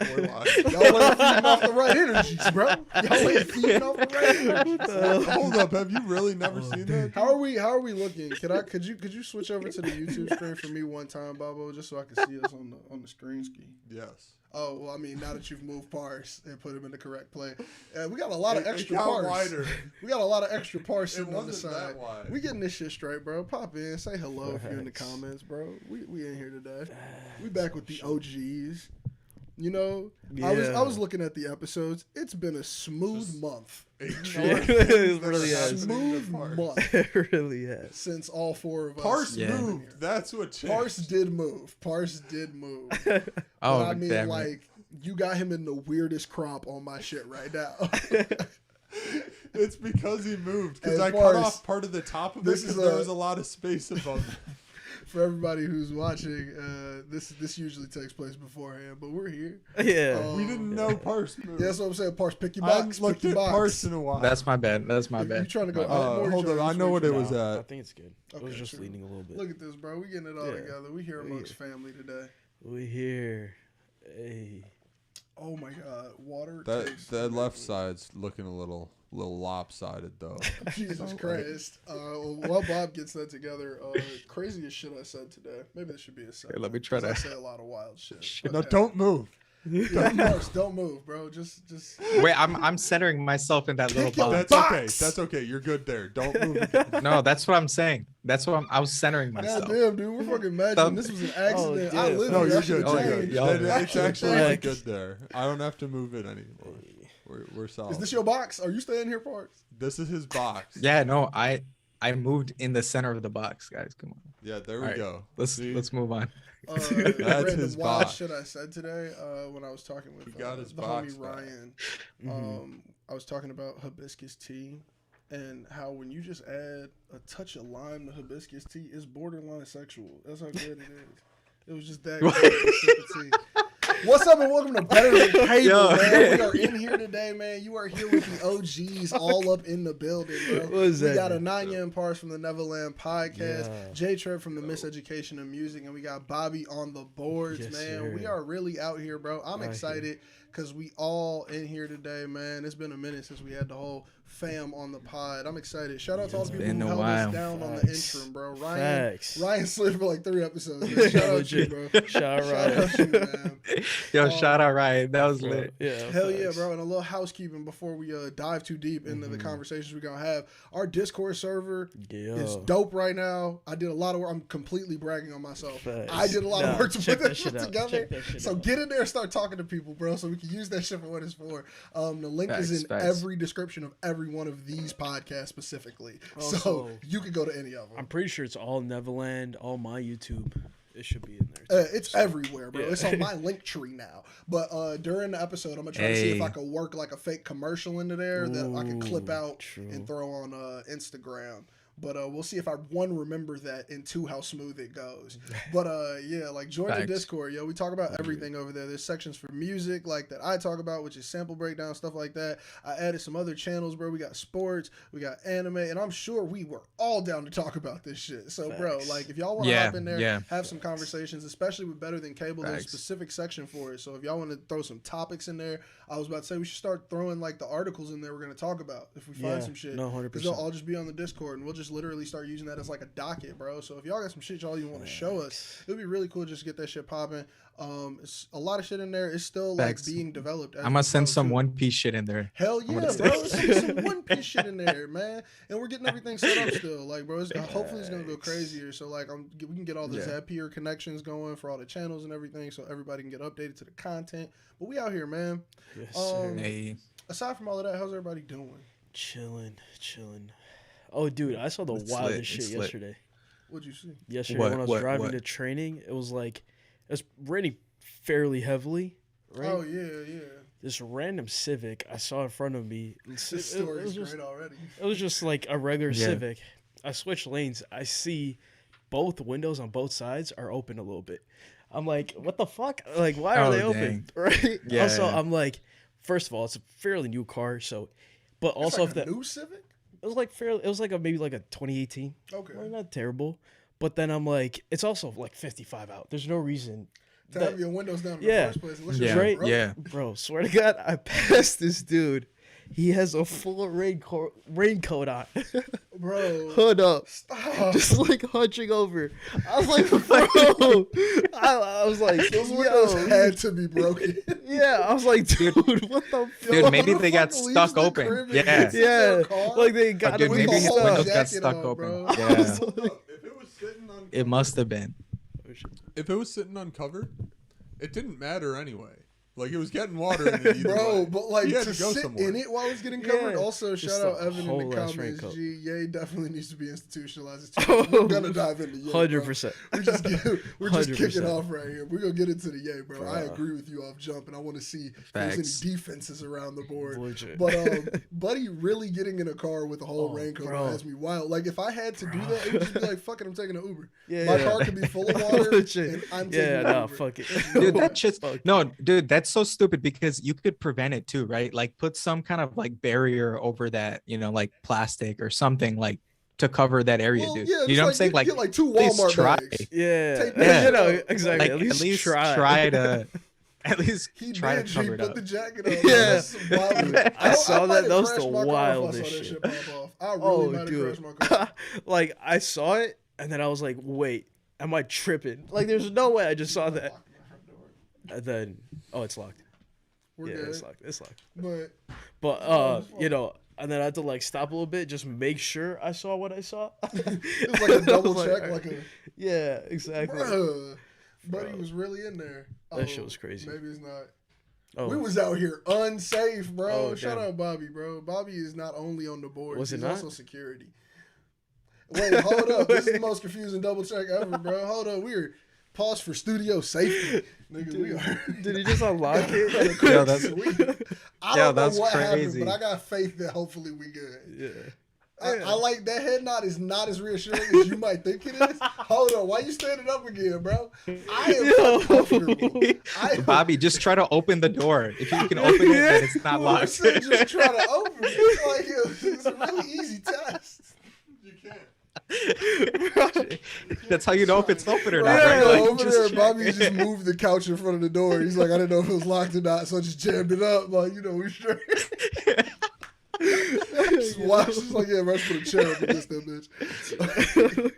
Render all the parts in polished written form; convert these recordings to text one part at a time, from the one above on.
Y'all ain't feeding off the right energies, bro. Y'all ain't feeding off the right energies. Hold up, have you really never seen that? How are we looking? Could you switch over to the YouTube screen for me one time, Bobo, just so I can see us on the screen ski? Yes. Oh, well, I mean, now that you've moved parse and put him in the correct play, we got a lot of extra got parse. wider. We got a lot of extra parse It sitting on the wasn't side. that wide. We getting this shit straight, bro. Pop in, say hello if you're in the comments, bro. We in here today. We back with the OGs. You know, yeah. I was looking at the episodes. It's been a smooth month. It really has. Smooth month. It really has. Since all four of us. Parse moved. That's what changed. Parse did move. Oh, but I mean, damn like, you got him in the weirdest crop on my shit right now. It's because he moved. Because Hey, I Parse, cut off part of the top of it because there was a lot of space above it. For everybody who's watching, this usually takes place beforehand, but we're here. Yeah. We didn't know Parse moved. Yeah, that's what I'm saying. Parse, pick your I box. haven't looked at Parse in a while. That's my bad. You trying to go up more? You hold trying on, to I know what it was I at. think it's good. I Okay, was just true. leaning a little bit. Look at this, bro. We getting it all together. We here amongst family today. We here. Hey. Oh my God, water. That left side's looking a little lopsided though. Jesus Christ. While Bob gets that together, craziest shit I said today. Maybe this should be a segment. Here, let me try 'cause I to- say a lot of wild shit. No, don't move. Yeah, of course, don't move, bro. Just. Wait, I'm centering myself in that little Kick your box. That's okay. Box. That's okay. You're good there. Don't move again. No, that's what I'm saying. That's what I was centering God myself. damn, dude, we're fucking imagining this was an accident. Oh, I damn. live No, here. you're I should've good. You're changed. good. Yeah. It's actually Thanks. good there. I don't have to move it anymore. We're solid. Is this your box? Are you staying here, Parks? This is his box. Yeah, no, I moved in the center of the box, guys. Come on. Yeah, there we All right, go. Let's move on. That's Random his wild box. shit I said today when I was talking with He got his the box homie back. Ryan. I was talking about hibiscus tea and how when you just add a touch of lime to hibiscus tea, it's borderline sexual. That's how good it is. It was just that good of a sip of tea. What's up and welcome to Better Than Cable, Yo. man. We are in here today, man. You are here with the OGs all up in the building, bro. What is we that, got man? Ananya and Parse from the Nevaland podcast, Yeah. J-Treb from the Miseducation of Music, and we got Bobby on the boards, Yes, man. sir. We are really out here, bro. I'm Out excited because we all in here today, man. It's been a minute since we had the whole fam on the pod. I'm excited. Shout out to all the people been who a held while. us down on the Facts. interim, bro. Facts. Ryan slid for like 3 episodes. Man. Shout out to you, bro. Shout out Shout out to you, man. Yo, shout out Ryan. That was lit. Yeah. Hell yeah, facts. bro. And a little housekeeping before we dive too deep into the conversations we're going to have. Our Discord server is dope right now. I did a lot of work. I'm completely bragging on myself. Facts. I did a lot of work to check put that this shit shit out. together. Check that shit So out. get in there and start talking to people, bro, so we can use that shit for what it's for. The link is in Facts. every description of every one of these podcasts specifically. So Also, you can go to any of them. I'm pretty sure it's all Nevaland, all my YouTube. It should be in there. Too. It's everywhere, bro. Yeah. It's on my link tree now. But during the episode, I'm gonna try to see if Hey. I can work like a fake commercial into there that I can clip Ooh, out true. and throw on Instagram. But we'll see if I remember that, and 2 how smooth it goes. But yeah, like join the Facts. Discord, yo. We talk about everything over there. There's sections for music like that I talk about, which is sample breakdown, stuff like that. I added some other channels, bro. We got sports, we got anime, and I'm sure we were all down to talk about this shit. So, bro, Facts. like if y'all want to Yeah, hop in there, yeah. have some conversations, especially with Better Than Cable. There's a Facts. specific section for it. So if y'all want to throw some topics in there, I was about to say we should start throwing like the articles in there we're gonna talk about if we find Yeah, some shit. no, Because they'll 100%. all just be on the Discord, and we'll just literally start using that as like a docket, bro. So if y'all got some shit y'all even want to show us, it would be really cool just to get that shit popping. It's a lot of shit in there. It's still like Facts. being developed. as I'm gonna we send go, some too. One Piece shit in there. Hell I'm yeah, gonna bro. say- Let's some One Piece shit in there, man. And we're getting everything set up still. Like, bro, hopefully it's going to go crazier. So, like, we can get all the Yeah. Zapier connections going for all the channels and everything so everybody can get updated to the content. But we out here, man. Yes, sir. Hey, Aside from all of that, how's everybody doing? Chilling. Oh, dude, I saw the It's wildest lit, shit it's lit. yesterday. What'd you see? Yesterday What, when I was what, driving what? to training, it was raining fairly heavily. Right? Oh, yeah. This random Civic I saw in front of me. This story's great already. It was just like a regular Yeah. Civic. I switched lanes. I see both windows on both sides are open a little bit. I'm like, what the fuck? Like, why are Oh, they dang. open? Right? Yeah, Also, yeah. I'm like, first of all, it's a fairly new car, so. But It's also, like if a that new Civic? it was like fairly, it was like maybe like a 2018. Okay. Well, not terrible. But then I'm like, it's also like 55 out. There's no reason. to have your windows down in the Yeah. first place. Unless Yeah. you're Right? broke. Yeah. Bro, swear to God, I passed this dude. He has a full raincoat on, Bro. hood up, Stop. just like hunching over. I was like, bro, I was like, Those windows yo, had to be broken. yeah. I was like, dude, what the fuck? Dude, maybe Who the they got fuck leaves stuck the open. crib and Yeah. gets in their Yeah, car like they got Dude, him with maybe the his whole windows got jacket stuck on, open. bro. Yeah. If it was sitting on, It must have been. if it was sitting uncovered, it didn't matter anyway. Like it was getting water in it either Bro, way. but like He had to to go sit somewhere. in it while it's getting covered. Yeah. Also, Just shout out a Evan in whole the ass comments. raincoat. G, Ye definitely needs to be institutionalized. We're gonna dive into Ye. 100%. We're just kicking 100%. off right here. We're gonna get into the Ye, bro. I Bruh. agree with you off jump, and I want to see if Facts. there's any defenses around the board. Legit. But Buddy really getting in a car with a whole Oh, raincoat bro. has me wild. Like if I had to do that, it would just be like, fuck it, I'm taking an Uber. Yeah, My yeah. car could be full of water, Legit. and I'm taking Yeah, an nah, Uber. fuck it. Dude, that shit's Fuck. no, dude, that's so stupid because you could prevent it too, right? Like put some kind of like barrier over that, like plastic or something like to cover that area, Well, dude. yeah, You know what I'm saying? Get like 2 at least Walmart try. bags. Yeah, Take that yeah, shit no, out. exactly. Like at least try. to at least He try did. to He cover it put up. the jacket on. Yeah. That's some wild- I saw might that. have That was crashed the my car if I saw wildest that shit. pop off. I really Oh, might have dude. crashed my car. Like I saw it, and then I was like, "Wait, am I tripping?" Like, there's no way I just saw that. And then, oh, it's locked. We're Yeah, good. it's locked. It's locked. But But and then I had to like stop a little bit, just make sure I saw what I saw. it was like a double I was check, like, like a Yeah, exactly. bruh. Buddy Bro. was really in there. That shit was crazy. Maybe it's not. Oh, We was out here unsafe, bro. Oh, Shout damn. out Bobby, bro. Bobby is not only on the board, Was it he's not? also security. Wait, hold up. This is the most confusing double check ever, bro. Hold up. We're pause for studio safety. Nigga, we are. did he just unlock it? Yo, that's I Yo, don't know that's what crazy. happened, but I got faith that hopefully we good. Yeah. I like that head nod is not as reassuring as you might think it is. Hold on, why you standing up again, bro? I am Yo. uncomfortable. Bobby, just try to open the door. If you can open it, then it's not I locked. said just try to open it. Like it's a really easy test. You can't. That's how you know if it's open or not, Yeah, right? no, Like, over just there, check. Bobby just moved the couch in front of the door. He's like, I didn't know if it was locked or not, so I just jammed it up. Like, we straight. Watch, just like, yeah, rush put a chair up against that bitch.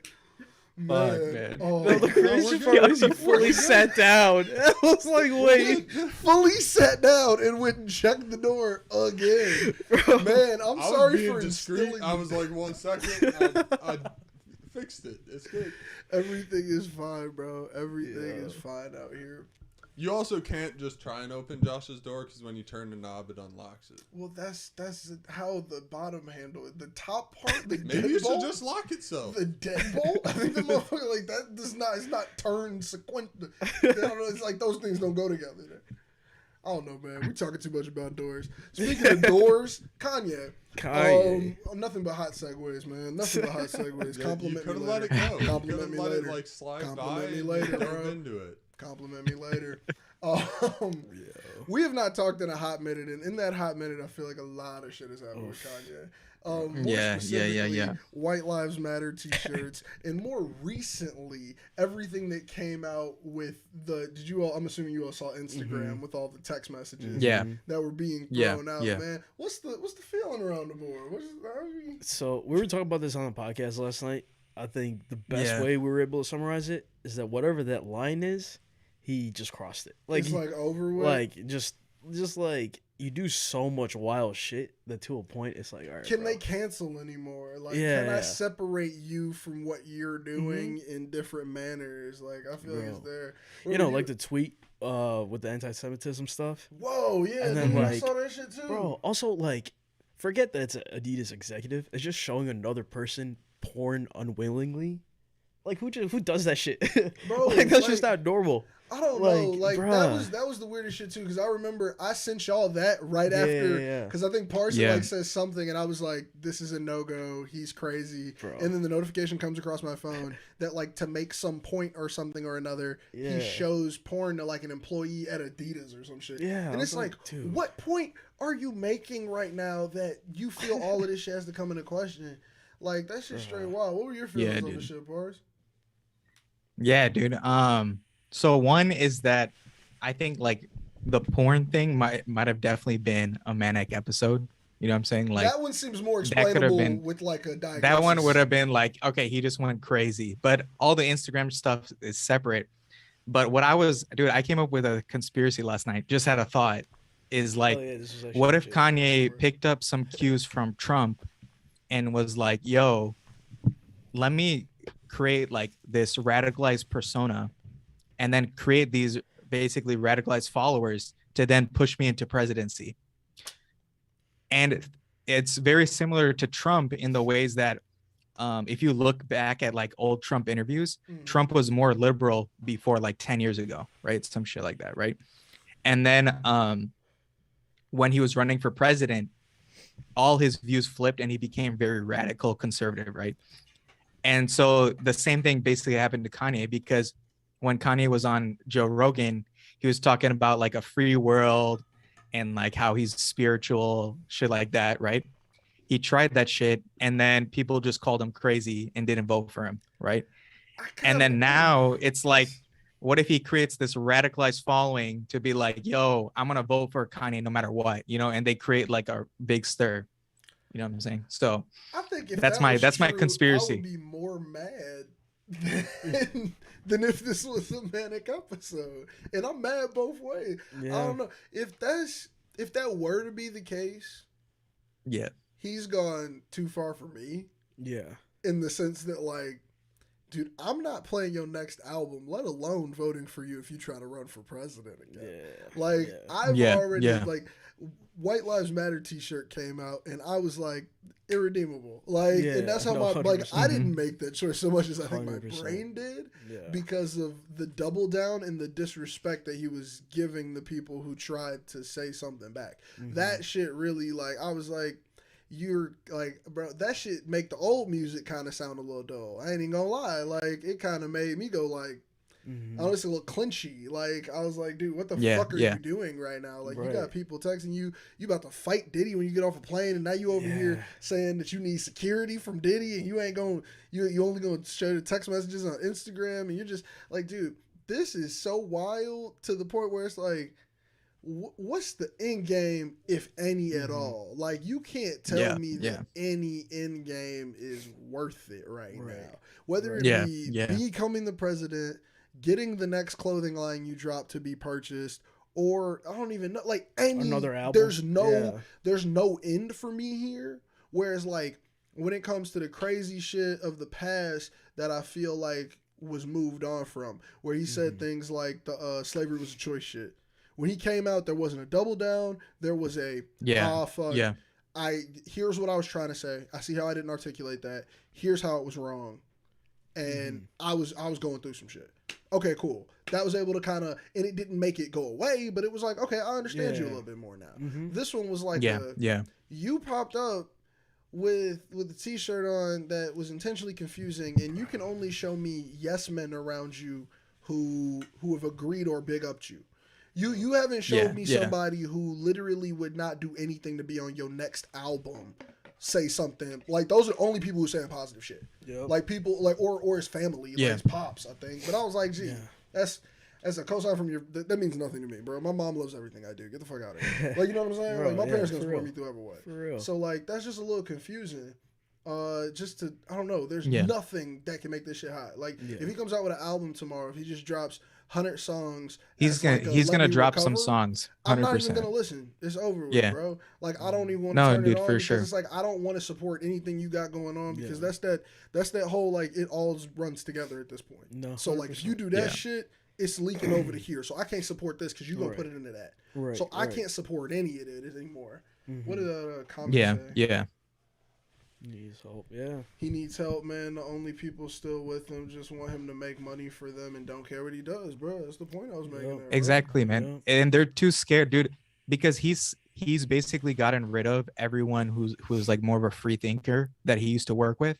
man. Oh, No, the God, crazy we're part good. was he fully sat down. I was like, wait. Fully sat down and went and checked the door again. Man, I'm I was sorry being for discreet. instilling. I was like 1 second. I fixed it. It's good. Everything is fine, bro. Everything Yeah. is fine out here. You also can't just try and open Josh's door because when you turn the knob, it unlocks it. Well, that's how the bottom handle it. The top part, the Maybe it should deadbolt, just lock itself. the deadbolt. I think the motherfucker like that does not. It's not turned sequential. It's like those things don't go together. I don't know, man. We talking too much about doors. Speaking of doors, Kanye. Nothing but hot segues, man. Nothing but hot segues. Yeah, Compliment you could me have let later. it go. Compliment you could me have let later. it like slide Compliment by me and later, you dove bro. into it. Compliment me later. We have not talked in a hot minute, and in that hot minute, I feel like a lot of shit has happened with Kanye. More Yeah. specifically, White Lives Matter T-shirts, and more recently, everything that came out with did you all? I'm assuming you all saw Instagram with all the text messages Yeah. that were being Yeah, thrown out. yeah. Man, what's the feeling around the board? So we were talking about this on the podcast last night. I think the best Yeah. way we were able to summarize it is that whatever that line is, he just crossed it. Like, It's like over with. like just like you do so much wild shit that to a point it's like, all right, Can bro. they cancel anymore? Like, Yeah. can I separate you from what you're doing in different manners? Like, I feel like it's Bro. there. You know, like the tweet with the anti-Semitism stuff, Whoa, yeah, And then, dude, I like, saw that shit too. bro. Also, like, forget that it's an Adidas executive. It's just showing another person porn unwillingly. Like, who does that shit? Bro, like, that's like, just not normal. I don't know. like, Like bruh. that was the weirdest shit too. Because I remember I sent y'all that right Yeah, after. yeah. Because I think Parson Yeah. like says something, and I was like, "This is a no go. He's crazy." Bro. And then the notification comes across my phone that like to make some point or something or another, Yeah. he shows porn to like an employee at Adidas or some shit. Yeah, I and was it's like, dude. what point are you making right now that you feel all of this shit has to come into question? Like that shit straight wild. What were your feelings Yeah, on the dude. shit, Pars? Yeah, dude. So one is that I think like the porn thing might have definitely been a manic episode. You know what I'm saying? Like That one seems more that could have explainable been with like a that one would diagnosis. have been like, okay, he just went crazy. But all the Instagram stuff is separate. But what I was, dude, I came up with a conspiracy last night. Just had a thought. Is Oh like, yeah, this was actually what if legit. Kanye picked up some cues from Trump and was like, yo, let me create like this radicalized persona and then create these basically radicalized followers to then push me into presidency. And it's very similar to Trump in the ways that if you look back at like old Trump interviews, Trump was more liberal before like 10 years ago, right? Some shit like that, right? And then when he was running for president, all his views flipped and he became very radical conservative, right? And so the same thing basically happened to Kanye, because when Kanye was on Joe Rogan, he was talking about like a free world and like how he's spiritual, shit like that, right? He tried that shit and then people just called him crazy and didn't vote for him, right? And then now it's like, what if he creates this radicalized following to be like, yo, I'm gonna vote for Kanye no matter what, you know, and they create like a big stir. You know what I'm saying? So I think if that's that was my true, conspiracy. I would be more mad than if this was a manic episode. And I'm mad both ways. Yeah. I don't know. If that were to be the case, Yeah. he's gone too far for me. Yeah. In the sense that, like, dude, I'm not playing your next album, let alone voting for you if you try to run for president again. Yeah. Like, yeah. I've Yeah, already, yeah. like, White Lives Matter t-shirt came out, and I was like, irredeemable. Like, Yeah, and that's how no, my, like, 100%. I didn't make that choice so much as I think my 100%. brain did, Yeah. because of the double down and the disrespect that he was giving the people who tried to say something back. Mhm. That shit really, like, I was like, you're like, bro, that shit make the old music kind of sound a little dull. I ain't even gonna lie. Like, it kind of made me go like, Mhm. honestly, a little clinchy. Like, I was like, dude, what the Yeah, fuck are yeah. you doing right now? Like, you Right. got people texting you, you about to fight Diddy when you get off a plane, and now you over here Yeah. saying that you need security from Diddy, and you ain't going, you only gonna show the text messages on Instagram, and you're just like, dude, this is so wild to the point where it's like, what's the end game, if any at all? Like, you can't tell me that any end game is worth it right now. Whether it be becoming the president, getting the next clothing line you drop to be purchased, or I don't even know, like, any Another album. There's no end for me here. Whereas, like, when it comes to the crazy shit of the past that I feel like was moved on from, where he said things like the slavery was a choice shit. When he came out, there wasn't a double down. There was a fuck. Yeah. Here's what I was trying to say. I see how I didn't articulate that. Here's how it was wrong. And I was going through some shit. Okay, cool. That was able to kind of, and it didn't make it go away, but it was like, okay, I understand you a little bit more now. This one was like, you popped up with a t-shirt on that was intentionally confusing, and you can only show me yes men around you who have agreed or big upped you. You haven't showed me somebody who literally would not do anything to be on your next album. Say something like, those are the only people who saying positive shit. Yep. Like, people like, or his family, like his pops, I think. But I was like, gee, that's a cosign from your. That means nothing to me, bro. My mom loves everything I do. Get the fuck out of here. Like, you know what I'm saying? Bro, like, my parents gonna support real. me through every way. For real. So, like, that's just a little confusing. Just to, I don't know. There's nothing that can make this shit hot. Like, if he comes out with an album tomorrow, if he just drops 100 songs, he's gonna drop some songs. 100%. I'm not even gonna listen. It's over with, bro. Like, I don't even want to turn it on, for because sure. it's like, I don't want to support anything you got going on, because that's that whole, like, it all runs together at this point. No, so like, if you do that shit, it's leaking over to here. So I can't support this because you're gonna put it into that. So I can't support any of it anymore. What did that comment say? Yeah. He needs help. Yeah. He needs help, man. The only people still with him just want him to make money for them and don't care what he does, bro. That's the point I was making. There, exactly, man. And they're too scared, dude, because he's basically gotten rid of everyone who's like more of a free thinker that he used to work with.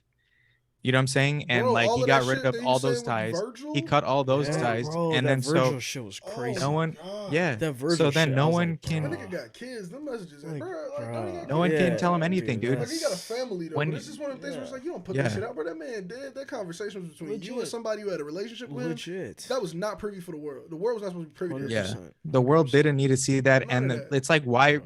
You know what I'm saying? And Bro, like all he of got that rid shit of that he all was those saying with ties. Virgil? He cut all those Yeah, ties, bro, and that then Virgil shit was Oh crazy. no my one, God. yeah. That Virgil So then shit, I no was one like, can, That bro. nigga got kids. Them messages, Like, bro. Like, no, he got no one kids. can tell him dude, anything, dude. Like, he got a family, though. When But this is one of the things where it's like, you don't put Yeah. that shit out, bro. That man dead. That conversation was between you and Legit. somebody who had a relationship with him. Legit. That was not privy for the world. The world was not supposed to be privy to Yeah, this. 100%. the world didn't need to see that, None and of that. it's like why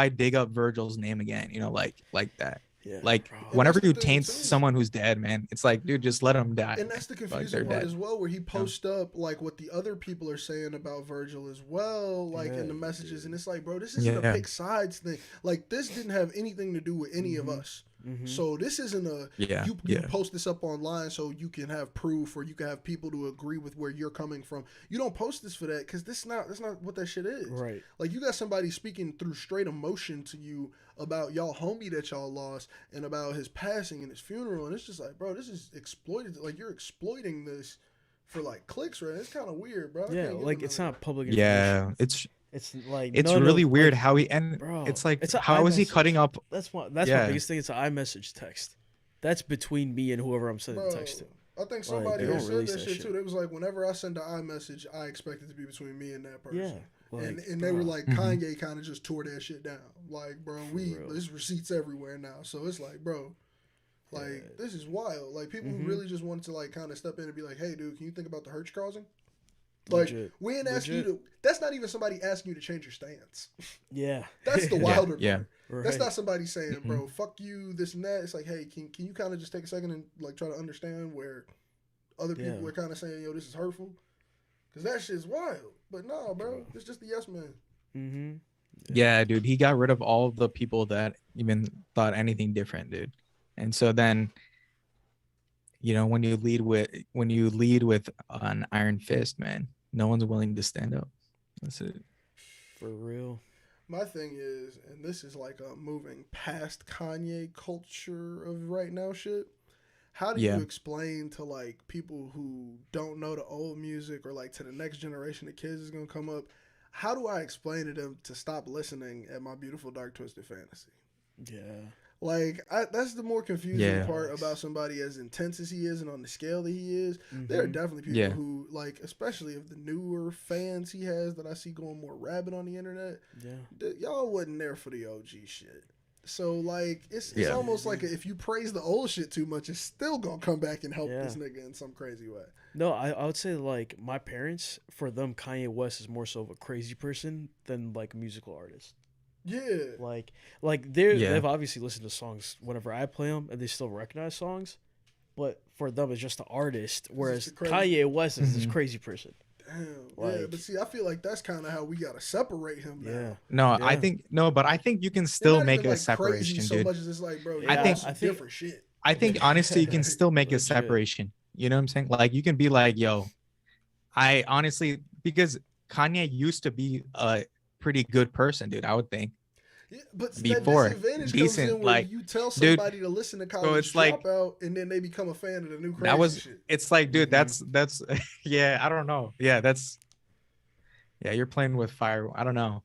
dig up Virgil's name again? You know, like that. Yeah, Like bro. whenever that's the you thing, taint too. someone who's dead, man, it's like, dude, just let them die. And that's the Like, confusing they're part dead. as well, where he posts up like what the other people are saying about Virgil as well, like in the Yeah, messages, dude. and it's like, bro, this isn't a Yeah. pick sides thing. Like this didn't have anything to do with any of us. Mhm. So this isn't a Yeah, you yeah. post this up online so you can have proof or you can have people to agree with where you're coming from. You don't post this for that because that's not what that shit is. Right. Like you got somebody speaking through straight emotion to you about y'all homie that y'all lost and about his passing and his funeral, and it's just like, bro, this is exploited. Like you're exploiting this for like clicks, right? It's kind of weird, bro. I Yeah, can't get like enough it's of not that. public Yeah, information. It's like it's none really of, weird like, how he and bro. it's like It's a how is he iMessage. cutting up? That's my Yeah. biggest thing. It's an iMessage text. That's between me and whoever I'm sending Bro, the text to. I think somebody they here don't said release that that shit shit. too. They was like, whenever I send an iMessage, I expect it to be between me and that person. Yeah. Like, and they were bro. like, Mhm. Kanye kind of just tore that shit down. Like, bro, real. there's receipts everywhere now. So it's like, bro, like Yeah. this is wild. Like people who Mhm. really just wanted to like kind of step in and be like, hey, dude, can you think about the hurt you're causing? Like Legit. we ain't asking you to. That's not even somebody asking you to change your stance. Yeah. That's the Yeah, wilder yeah. part. Right. That's not somebody saying, Mhm. bro, fuck you, this and that. It's like, hey, can you kind of just take a second and like try to understand where other people Yeah. are kind of saying, yo, this is hurtful? Because that shit's wild. But no, bro, it's just the yes man. Mm-hmm. Yeah, dude, he got rid of all the people that even thought anything different, dude. And so then, when you lead with an iron fist, man, no one's willing to stand up. That's it. For real. My thing is, and this is like moving past Kanye culture of right now shit. How do Yeah. you explain to like people who don't know the old music or like to the next generation of kids is gonna come up? How do I explain to them to stop listening at My Beautiful Dark Twisted Fantasy? Yeah. Like that's the more confusing Yeah. part about somebody as intense as he is and on the scale that he is. There are Mhm. definitely people Yeah. who like, especially of the newer fans he has that I see going more rabid on the internet. Yeah. Y'all wasn't there for the OG shit. So like it's Yeah. almost like if you praise the old shit too much, it's still gonna come back and help Yeah. this nigga in some crazy way. No, I would say like my parents, for them, Kanye West is more so of a crazy person than like a musical artist. Yeah. Like Yeah. they've obviously listened to songs whenever I play them, and they still recognize songs. But for them, it's just the artist. Whereas the crazy- Kanye West is this Mhm. crazy person. Damn. Yeah, Like- but see, I feel like that's kind of how we gotta separate him now. Yeah. No, I Yeah. think but I think you can It's still not make even, a like, separation, crazy so dude. much as it's like, bro, Yeah, you I think- some I think- different shit. I think honestly, you can still make a Legit. separation. You know what I'm saying? Like you can be like, yo, I honestly, because Kanye used to be a pretty good person, dude. I would think. Yeah, but Before, that disadvantage decent, comes in where like, you tell dude, somebody to listen to College it's like- Dropout and then they become a fan of the new crazy That was shit. it's like, dude, Mhm. that's yeah, I don't know. Yeah, you're playing with fire. I don't know.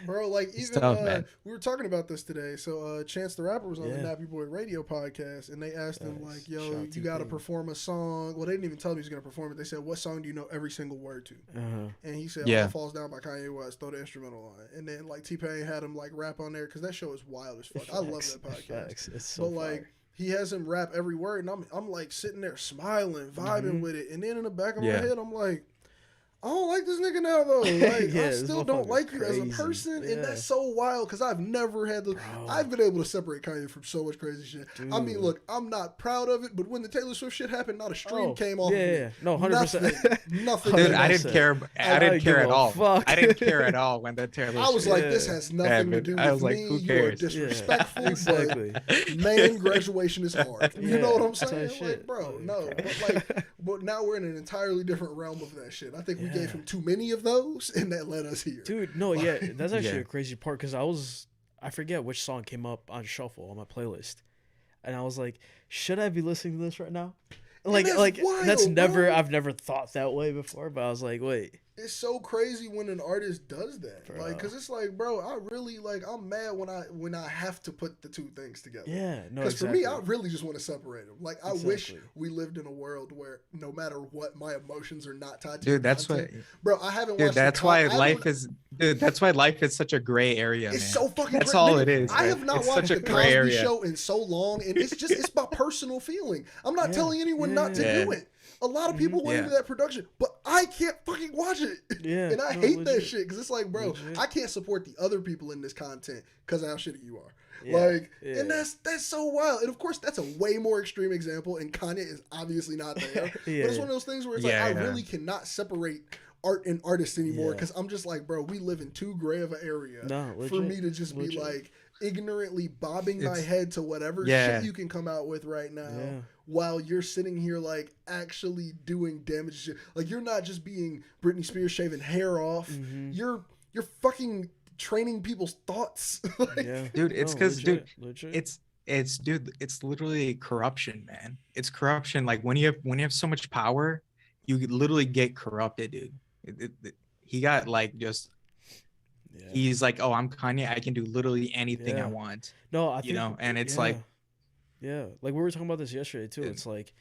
Bro, like It's even tough, man. we were talking about this today. So Chance the Rapper was on the Yeah. Nappy Boy Radio podcast, and they asked him Nice. like, "Yo, Shout out you got to TPain. perform a song." Well, they didn't even tell him he was gonna perform it. They said, "What song do you know every single word to?" Uh-huh. And he said, Yeah. "All Falls Down" by Kanye West. Throw the instrumental on, and then like T-Pain had him like rap on there because that show is wild as fuck. I love Facts, that podcast. facts. It's so But like fire. he has him rap every word, and I'm like sitting there smiling, vibing Mhm. with it, and then in the back of Yeah. my head, I'm like, I don't like this nigga now though. Like Yeah, I this still don't motherfucker's like you as a crazy. person, and Yeah. that's so wild because I've never had the. Bro. I've been able to separate Kanye from so much crazy shit. I mean, Dude. look, I'm not proud of it, but when the Taylor Swift shit happened, not a stream Oh, came off. yeah, of me. yeah. No, 100%. Nothing. Dude, came I off. didn't 100%. care. I I didn't care give at a all. fuck. I didn't care at all when that Taylor. I was Swift like, Yeah. this has nothing to happened. do I with was like, me. who You are cares? disrespectful, Exactly. but man, graduation is hard. You Yeah, know what I'm type saying? shit. Like, bro, Like, no. But now we're in an entirely different realm of that shit. I think we Yeah. gave him too many of those, and that led us here. Dude, no, yeah, that's actually Yeah. a crazy part because I forget which song came up on shuffle on my playlist, and I was like, should I be listening to this right now? Like, that's like wild, that's never bro. I've never thought that way before, but I was like, wait, It's so crazy when an artist does that, Bro. like, cause it's like, bro, I really like. I'm mad when I have to put the two things together. Yeah, no, Because exactly. for me, I really just want to separate them. Like, I wish Exactly. we lived in a world where no matter what, my emotions are not tied to. Dude, the that's content. what. Bro, I haven't Dude, watched. that's why life is. Dude, that's why life is such a gray area, It's man. so fucking. That's great. all Nigga, it is. I man. have not it's watched such a the gray Cosby area. Show in so long, and it's my personal feeling. I'm not Yeah. telling anyone not to Yeah. do it. A lot of people went Yeah. into that production, but I can't fucking watch it. Yeah, And I no, hate that legit. shit because it's like, bro, Legit. I can't support the other people in this content because of how shitty you are. Yeah, Like, yeah. and that's so wild. And of course, that's a way more extreme example, and Kanye is obviously not there. Yeah. But it's one of those things where it's Yeah, like, I yeah. really cannot separate art and artists anymore Yeah. because I'm just like, bro, we live in too gray of an area No, for legit, me to just be legit. like ignorantly bobbing my It's- head to whatever Yeah. shit you can come out with right now Yeah. while you're sitting here like actually doing damage shit. Like, you're not just being Britney Spears shaving hair off. Mhm. You're fucking training people's thoughts. Like, Yeah. Dude, it's No, 'cause, dude, legit. it's dude, it's literally corruption, man. It's corruption. Like when you have so much power, you literally get corrupted, dude. He got like just. Yeah. He's like, oh, I'm Kanye. I can do literally anything I Yeah. want. No, I think, You know, and it's yeah. like. Yeah, like we were talking about this yesterday too. Yeah. It's like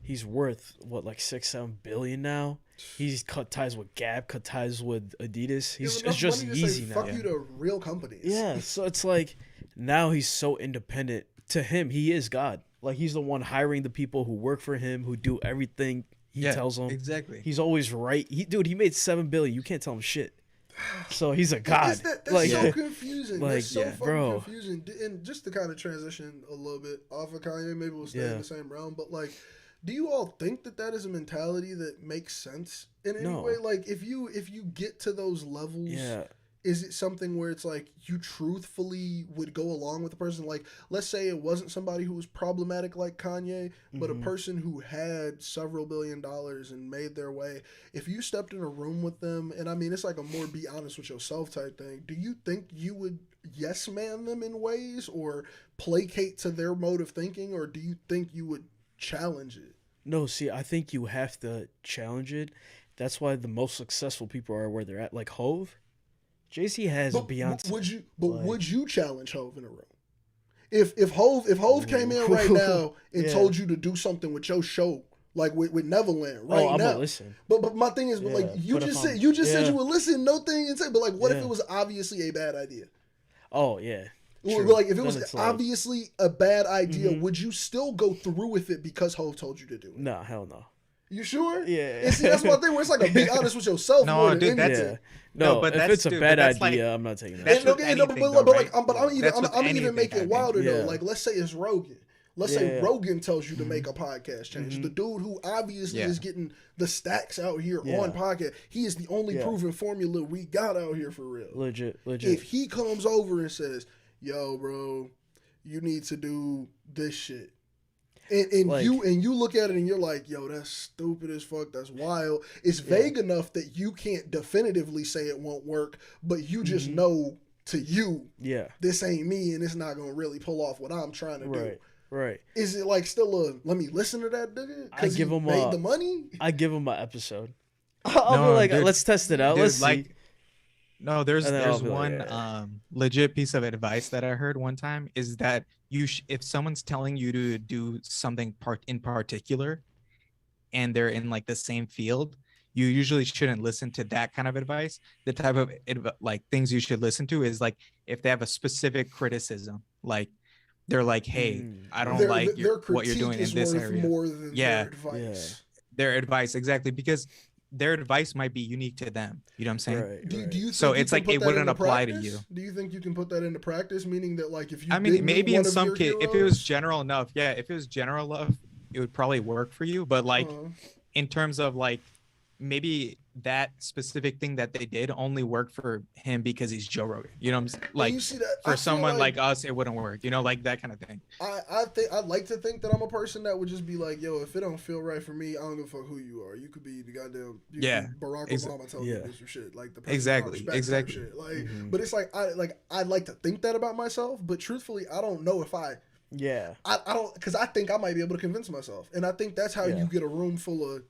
he's worth what, like 6-7 billion now. He's cut ties with Gap, cut ties with Adidas. he has He's enough it's just money to say, easy now. fuck you to real companies. Yeah, so it's like now he's so independent. To him, he is God. Like he's the one hiring the people who work for him, who do everything he tells them. Exactly. He's always right. He made 7 billion. You can't tell him shit. So he's a god. That's like so confusing. like, That's so yeah, fucking bro. confusing. And just to kind of transition a little bit off of Kanye, maybe we'll stay Yeah. in the same realm. But like, do you all think that is a mentality that makes sense in any No. way? Like, if you get to those levels, yeah. is it something where it's like you truthfully would go along with the person? Like, let's say it wasn't somebody who was problematic like Kanye, but a Mhm. person who had several $1 billion and made their way. If you stepped in a room with them, and I mean, it's like a more be honest with yourself type thing, do you think you would yes man them in ways or placate to their mode of thinking, or do you think you would challenge it? No, see, I think you have to challenge it. That's why the most successful people are where they're at. Like Hove, Jay-Z has But Beyonce. would you challenge Hove in a room? If Hove came in right now and Yeah. told you to do something with your show, like with Nevaland right I'm now. gonna listen. But my thing is, Yeah, like you but if just I'm- said, you said yeah. you would listen, no thing and say. But like, what if Yeah. it was obviously a bad idea? Oh yeah. Or, True. like if it Then was it's like- obviously a bad idea, Mhm. would you still go through with it because Hove told you to do it? Nah, hell no. You sure? Yeah. And see, that's my thing. Where it's like a be honest with yourself No, more than dude, anything. that's- Yeah. No, No, but if that's- it's a dude, bad but that's like- idea, I'm not taking that. That's And, with okay, no, but, anything, but, though, like, right? but I'm even That's with I'm even anything, make I it think. wilder Yeah. though. Like, let's say it's Rogan. Let's say Yeah. Rogan tells you to make a podcast change. The dude who obviously Yeah. is getting the stacks out here Yeah. on podcast. He is the only Yeah. proven formula we got out here for real. Legit. If he comes over and says, "Yo, bro, you need to do this shit," and Like- you look at it and you're like, "Yo, that's stupid as fuck. That's wild." It's vague enough that you can't definitively say it won't work, but you just know to you Yeah. this ain't me and it's not gonna really pull off what I'm trying to do. Right. Right. Is it like still a let me listen to that nigga? I Because he give him made a- the money. I give him an episode. I'll No, be like, dude. let's test it out. Dude, Let's like, see. no, there's And then I'll there's be like, one yeah. legit piece of advice that I heard one time is that if someone's telling you to do something in particular, and they're in like the same field, you usually shouldn't listen to that kind of advice. The type of like things you should listen to is like if they have a specific criticism, like they're like, hey, I don't like what you're doing in this area. More than Yeah. their advice. Their advice, exactly, because their advice might be unique to them. You know what I'm saying? Right. Do right. you think So you it's can like put it that wouldn't into apply to practice? you. Do you think you can put that into practice? Meaning that like if you I mean, did meet maybe one in of some your case, if it was heroes- general enough, yeah, if it was general enough, it would probably work for you. But like in terms of like maybe that specific thing that they did only worked for him because he's Joe Rogan. You know what I'm saying? And Like you see that, I for feel someone like us, it wouldn't work. You know, like that kind of thing. I think I'd like to think that I'm a person that would just be like, yo, if it don't feel right for me, I don't give a fuck who you are. You could be the goddamn Yeah. could be Barack Obama telling Yeah. you this or shit. Like the person Exactly, I respect type exactly. shit. Like Mhm. but it's like I'd like to think that about myself, but truthfully I don't know if I Yeah. don't because I think I might be able to convince myself. And I think that's how Yeah. you get a room full of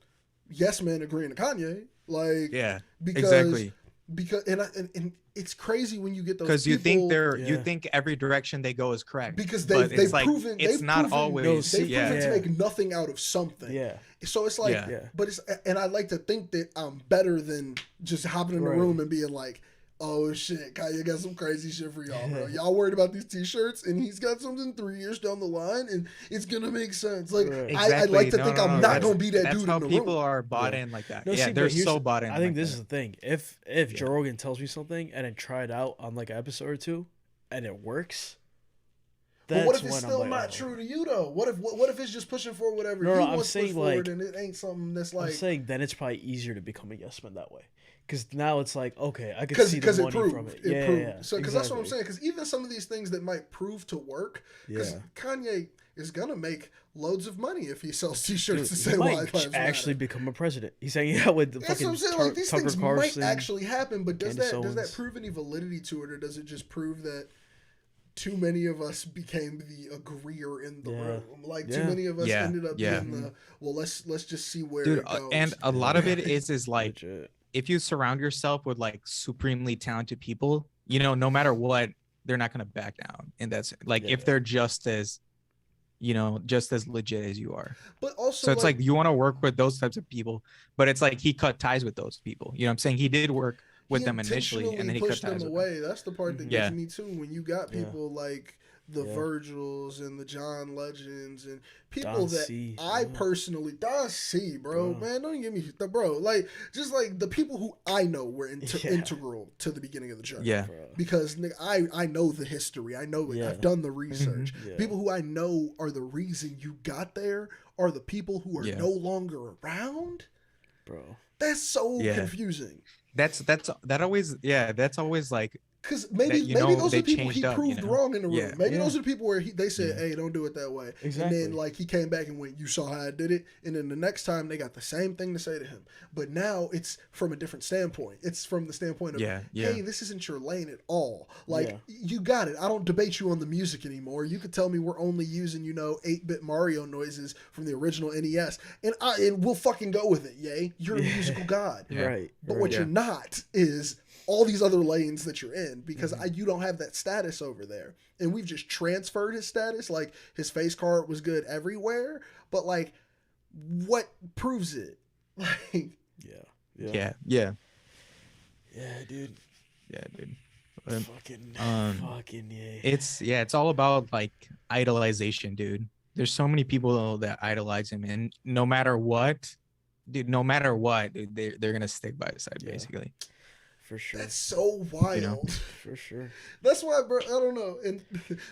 yes men agreeing to Kanye. Like, Yeah, because, exactly. Because and it's crazy when you get those Because you people, you think every direction they go is correct. because but they've it's like, proven it's they've not proven, always. they've yeah. proven to make nothing out of something. Yeah. So it's like, Yeah. but it's, and I like to think that I'm better than just hopping in the room and being like, oh shit, Kanye got some crazy shit for y'all, bro. Y'all worried about these t-shirts, and he's got something 3 years down the line, and it's gonna make sense. Like, I like to think I'm not gonna be that dude in the room. That's how people are bought in like that. No, yeah, see, they're but here's so bought in. I think like this that. is the thing. If Joe Rogan tells me something and I try it out on like an episode or two, and it works. But what if it's when still I'm like, not true to you though? What if it's just pushing for whatever No, he I'm wants to push saying, forward, like, and it ain't something that's like. I'm saying then it's probably easier to become a yes man that way. Because now it's like, okay, I could see the Because money it proved. from it. It Yeah, proved. yeah, So, because that's what I'm exactly. saying. Because even some of these things that might prove to work, because Kanye is gonna make loads of money if he sells T-shirts to He say might Black Lives actually Matter. become a president. He's saying, yeah, with the That's what fucking I'm saying. Like, these Tucker things Carlson. might actually happen, but does Candace that Owens. prove any validity to it, or does it just prove that too many of us became the agreeer in the room? Like, too many of us ended up being the, well, let's just see where it goes. And a lot of it is like, Legit. if you surround yourself with like supremely talented people, you know, no matter what, they're not gonna back down. And that's like, if they're just as, you know, just as legit as you are. But also, so it's like you want to work with those types of people, but it's like he cut ties with those people. You know what I'm saying? He did work with them initially, and then he cut pushed ties them with away. That's the part that gets me too. When you got Yeah. people like the Virgils and the John Legends and people Don that C. I personally, Don C, bro, man, don't give me the bro. Like, just like the people who I know were integral to the beginning of the journey. Yeah. Because nigga, I know the history. I know it. I've done the research. Yeah. People who I know are the reason you got there are the people who are no longer around. Bro. That's so confusing. That's always like, because maybe those are the people he proved wrong in the room. Maybe those are the people where they said, hey, don't do it that way. Exactly. And then like he came back and went, you saw how I did it. And then the next time they got the same thing to say to him. But now it's from a different standpoint. It's from the standpoint of, hey, this isn't your lane at all. Like, you got it. I don't debate you on the music anymore. You could tell me we're only using, 8-bit Mario noises from the original NES. And we'll fucking go with it, yay. You're a musical god. Right. But what you're not is all these other lanes that you're in, because you don't have that status over there. And we've just transferred his status. Like, his face card was good everywhere, but like, what proves it? Like, Yeah, dude. Fucking yeah. It's all about like idolization, dude. There's so many people that idolize him, and no matter what, dude, they're gonna stick by his side, basically. For sure. That's so wild. For sure. That's why, bro, I don't know. And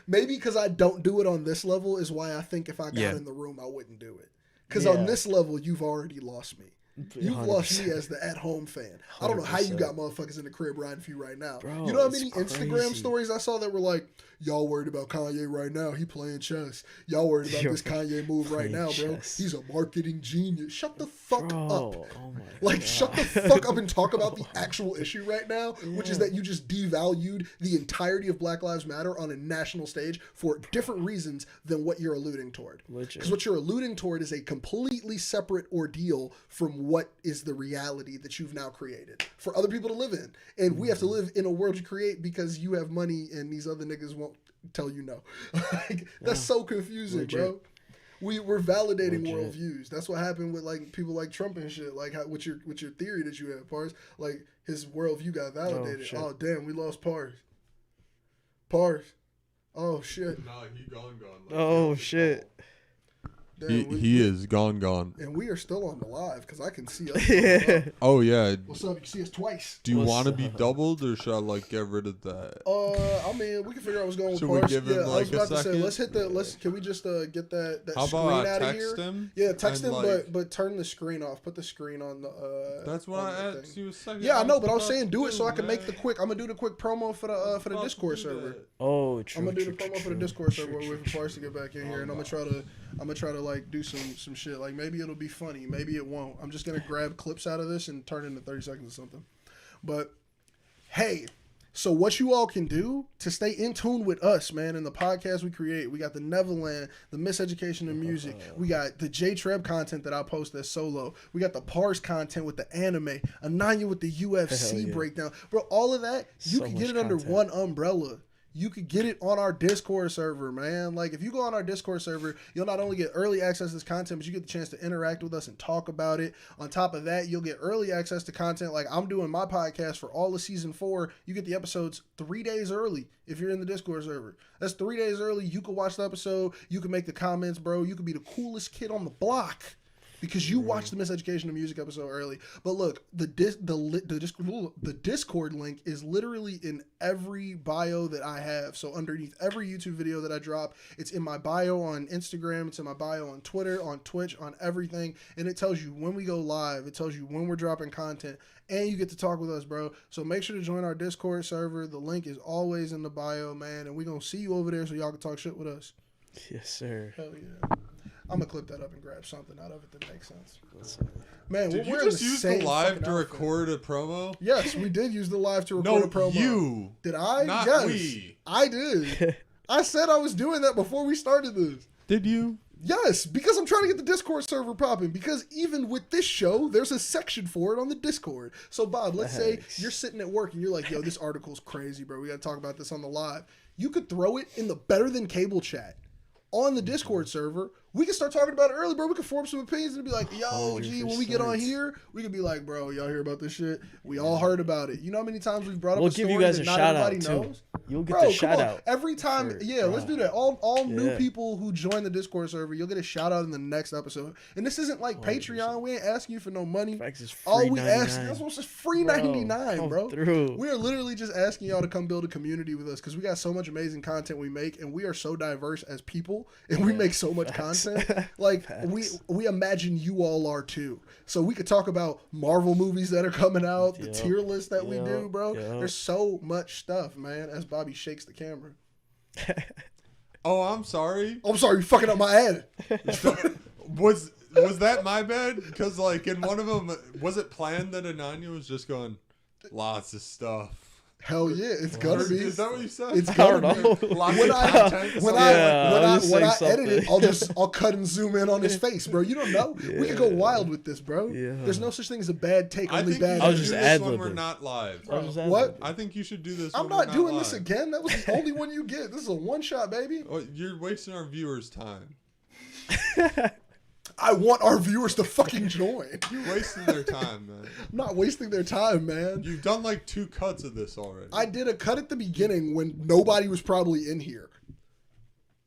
maybe because I don't do it on this level is why I think if I got in the room, I wouldn't do it. Because on this level, you've already lost me. You've 100%. Lost me as the at-home fan. I don't know how you got motherfuckers in the crib riding for you right now. Bro, you know how many Instagram stories I saw that were like, y'all worried about Kanye right now. He playing chess. Y'all worried about this Kanye move right now, bro. He's a marketing genius. Shut the fuck up. Oh my like, shut the fuck up and talk about the actual issue right now, which is that you just devalued the entirety of Black Lives Matter on a national stage for different reasons than what you're alluding toward. Because what you're alluding toward is a completely separate ordeal from what is the reality that you've now created for other people to live in. And we have to live in a world you create because you have money and these other niggas won't tell you no. Like, that's so confusing, bro. We're validating worldviews. That's what happened with like people like Trump and shit. Like, with your theory that you have, Pars. Like, his worldview got validated. Oh damn, we lost Pars. Oh shit. Nah, he gone. Like, oh shit. Damn, he is gone. And we are still on the live because I can see us. Oh yeah. What's up? You can see us twice. Do you want to be doubled or should I like get rid of that? I mean, we can figure out what's going on. Should we give him like a second? To say, can we just get that How screen about out of text here? him? Yeah, text him, like, but turn the screen off. Put the screen on the. That's what I asked you a second. Yeah, I know, but I was saying do it so I can make the quick. I'm gonna do the quick promo for the Discord server. Oh, true. I'm gonna do the promo for the Discord server. Wait for Pars to get back in here, and I'm gonna try to like do some shit. Like, maybe it'll be funny, maybe it won't. I'm just gonna grab clips out of this and turn it into 30 seconds or something. But hey, So what you all can do to stay in tune with us, man, and the podcast we create, we got the Nevaland, the Miseducation and Music, we got the J-Treb content that I post as solo, we got the Pars content with the anime, Ananya with the UFC breakdown. Bro, all of that, you can get it under one umbrella. You could get it on our Discord server, man. Like, if you go on our Discord server, you'll not only get early access to this content, but you get the chance to interact with us and talk about it. On top of that, you'll get early access to content. Like, I'm doing my podcast for all of season 4. You get the episodes 3 days early if you're in the Discord server. That's 3 days early. You can watch the episode. You can make the comments, bro. You could be the coolest kid on the block because you watched the Miseducation and Music episode early. But look, the Discord link is literally in every bio that I have. So underneath every YouTube video that I drop, it's in my bio on Instagram, it's in my bio on Twitter, on Twitch, on everything. And it tells you when we go live, it tells you when we're dropping content, and you get to talk with us, bro. So make sure to join our Discord server. The link is always in the bio, man. And we're going to see you over there so y'all can talk shit with us. Yes, sir. Hell yeah. I'm going to clip that up and grab something out of it that makes sense. Man, did you just use the live to record a promo? Yes, we did use the live to record a promo. You. Did I? Not yes, we. I did. I said I was doing that before we started this. Did you? Yes, because I'm trying to get the Discord server popping. Because even with this show, there's a section for it on the Discord. So, Bob, let's say you're sitting at work and you're like, yo, this article's crazy, bro. We got to talk about this on the live. You could throw it in the Better Than Cable chat on the Discord server. We can start talking about it early, bro. We can form some opinions and be like, yo, G, when we get on here, we can be like, bro, y'all hear about this shit? We all heard about it. You know how many times we've brought up a story give you guys that a not shout everybody out knows? too. You'll get Bro, the shout out. Every time, for, let's do that. All new people who join the Discord server, you'll get a shout out in the next episode. And this isn't like 100%. Patreon. We ain't asking you for no money. All we ask, that's what's just free 99, bro. We are literally just asking y'all to come build a community with us because we got so much amazing content we make, and we are so diverse as people, and we make so much content. Like we imagine you all are too. So we could talk about Marvel movies that are coming out, the tier list that we do, bro. There's so much stuff, man. As Bobby shakes the camera. Oh, I'm sorry. I'm sorry, you're fucking up my ad. Was that my bad? Because like in one of them, was it planned that Ananya was just going lots of stuff? Hell yeah, it's gonna be. Is that what you said? It's gonna be. When I edit it, I'll cut and zoom in on his face, bro. You don't know. We could go wild with this, bro. There's no such thing as a bad take, only bad. I was just ad-libbing. We're not live. What? I think you should do this. I'm not doing this again. That was the only one you get. This is a one shot, baby. Oh, you're wasting our viewers' time. I want our viewers to fucking join. You're wasting their time, man. I'm not wasting their time, man. You've done like 2 cuts of this already. I did a cut at the beginning when nobody was probably in here.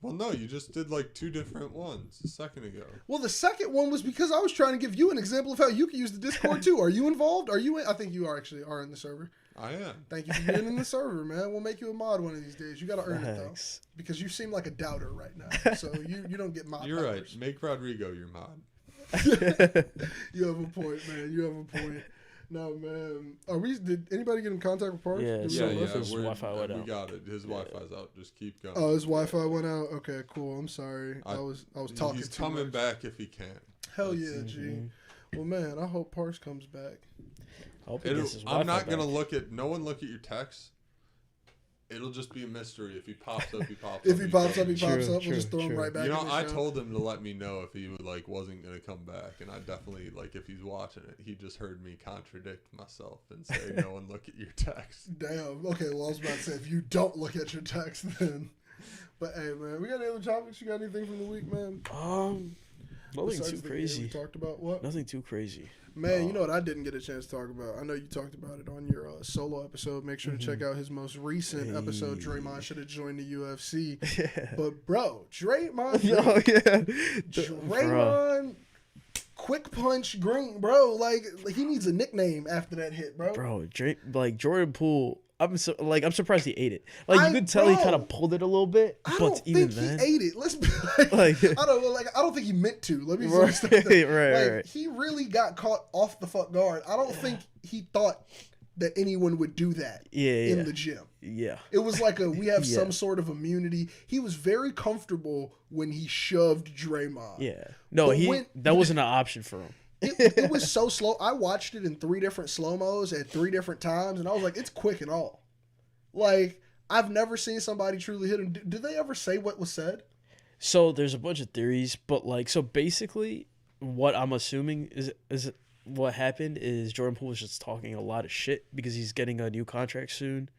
Well, no, you just did like 2 different ones a second ago. Well, the second one was because I was trying to give you an example of how you can use the Discord too. Are you involved? Are you in? I think you are in the server. I am. Thank you for being in the server, man. We'll make you a mod one of these days. You got to earn it, though. Because you seem like a doubter right now. So you don't get mod You're powers. right. Make Rodrigo your mod. You have a point, man. You have a point. No, man. Did anybody get in contact with Parks? Yeah, his Wi-Fi went we out. got it. His Wi-Fi's out. Just keep going. Oh, his Wi-Fi went out? Okay, cool. I'm sorry. I was talking He's too coming much. back if he can. Hell yeah, G. Well, man, I hope Parks comes back. I'm not going to look at... No one look at your text. It'll just be a mystery. If he pops up, he pops up. If he pops up, he pops up. We'll just throw him right back. You know, I told him to let me know if he wasn't gonna come back, and I definitely if he's watching it, he just heard me contradict myself and say, "No one look at your text." Damn. Okay. Well, I was about to say if you don't look at your text, then. But hey, man, we got any other topics? You got anything from the week, man? Nothing too crazy. We talked about what? Nothing too crazy. Man, you know what I didn't get a chance to talk about? I know you talked about it on your solo episode. Make sure to check out his most recent episode. Draymond should have joined the UFC. But, bro, Draymond. Draymond, quick punch Green, bro. Like, he needs a nickname after that hit, bro. Bro, Jordan Poole. I'm surprised he ate it. Like you could tell he kind of pulled it a little bit. I don't think he ate it. Let's be I don't think he meant to. Let me say right. He really got caught off the fuck guard. I don't think he thought that anyone would do that in the gym. Yeah. It was like we have some sort of immunity. He was very comfortable when he shoved Draymond. Yeah. No, that wasn't an option for him. It was so slow. I watched it in 3 different slow-mos at 3 different times, and I was like, it's quick and all. Like, I've never seen somebody truly hit him. Did they ever say what was said? So there's a bunch of theories, but like, so basically, what I'm assuming is what happened is Jordan Poole was just talking a lot of shit because he's getting a new contract soon.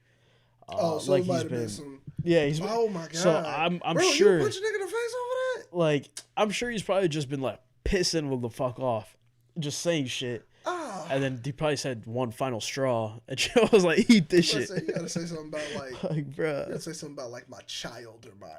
So like it might have been some. Yeah, Oh my god. So I'm Bro, sure. You punch a nigga in the face over that? Like, I'm sure he's probably just been like pissing with the fuck off, just saying shit. And then he probably said one final straw, and Joe was like, "Eat this shit." You gotta say something about like bro. You gotta say something about like my child or my.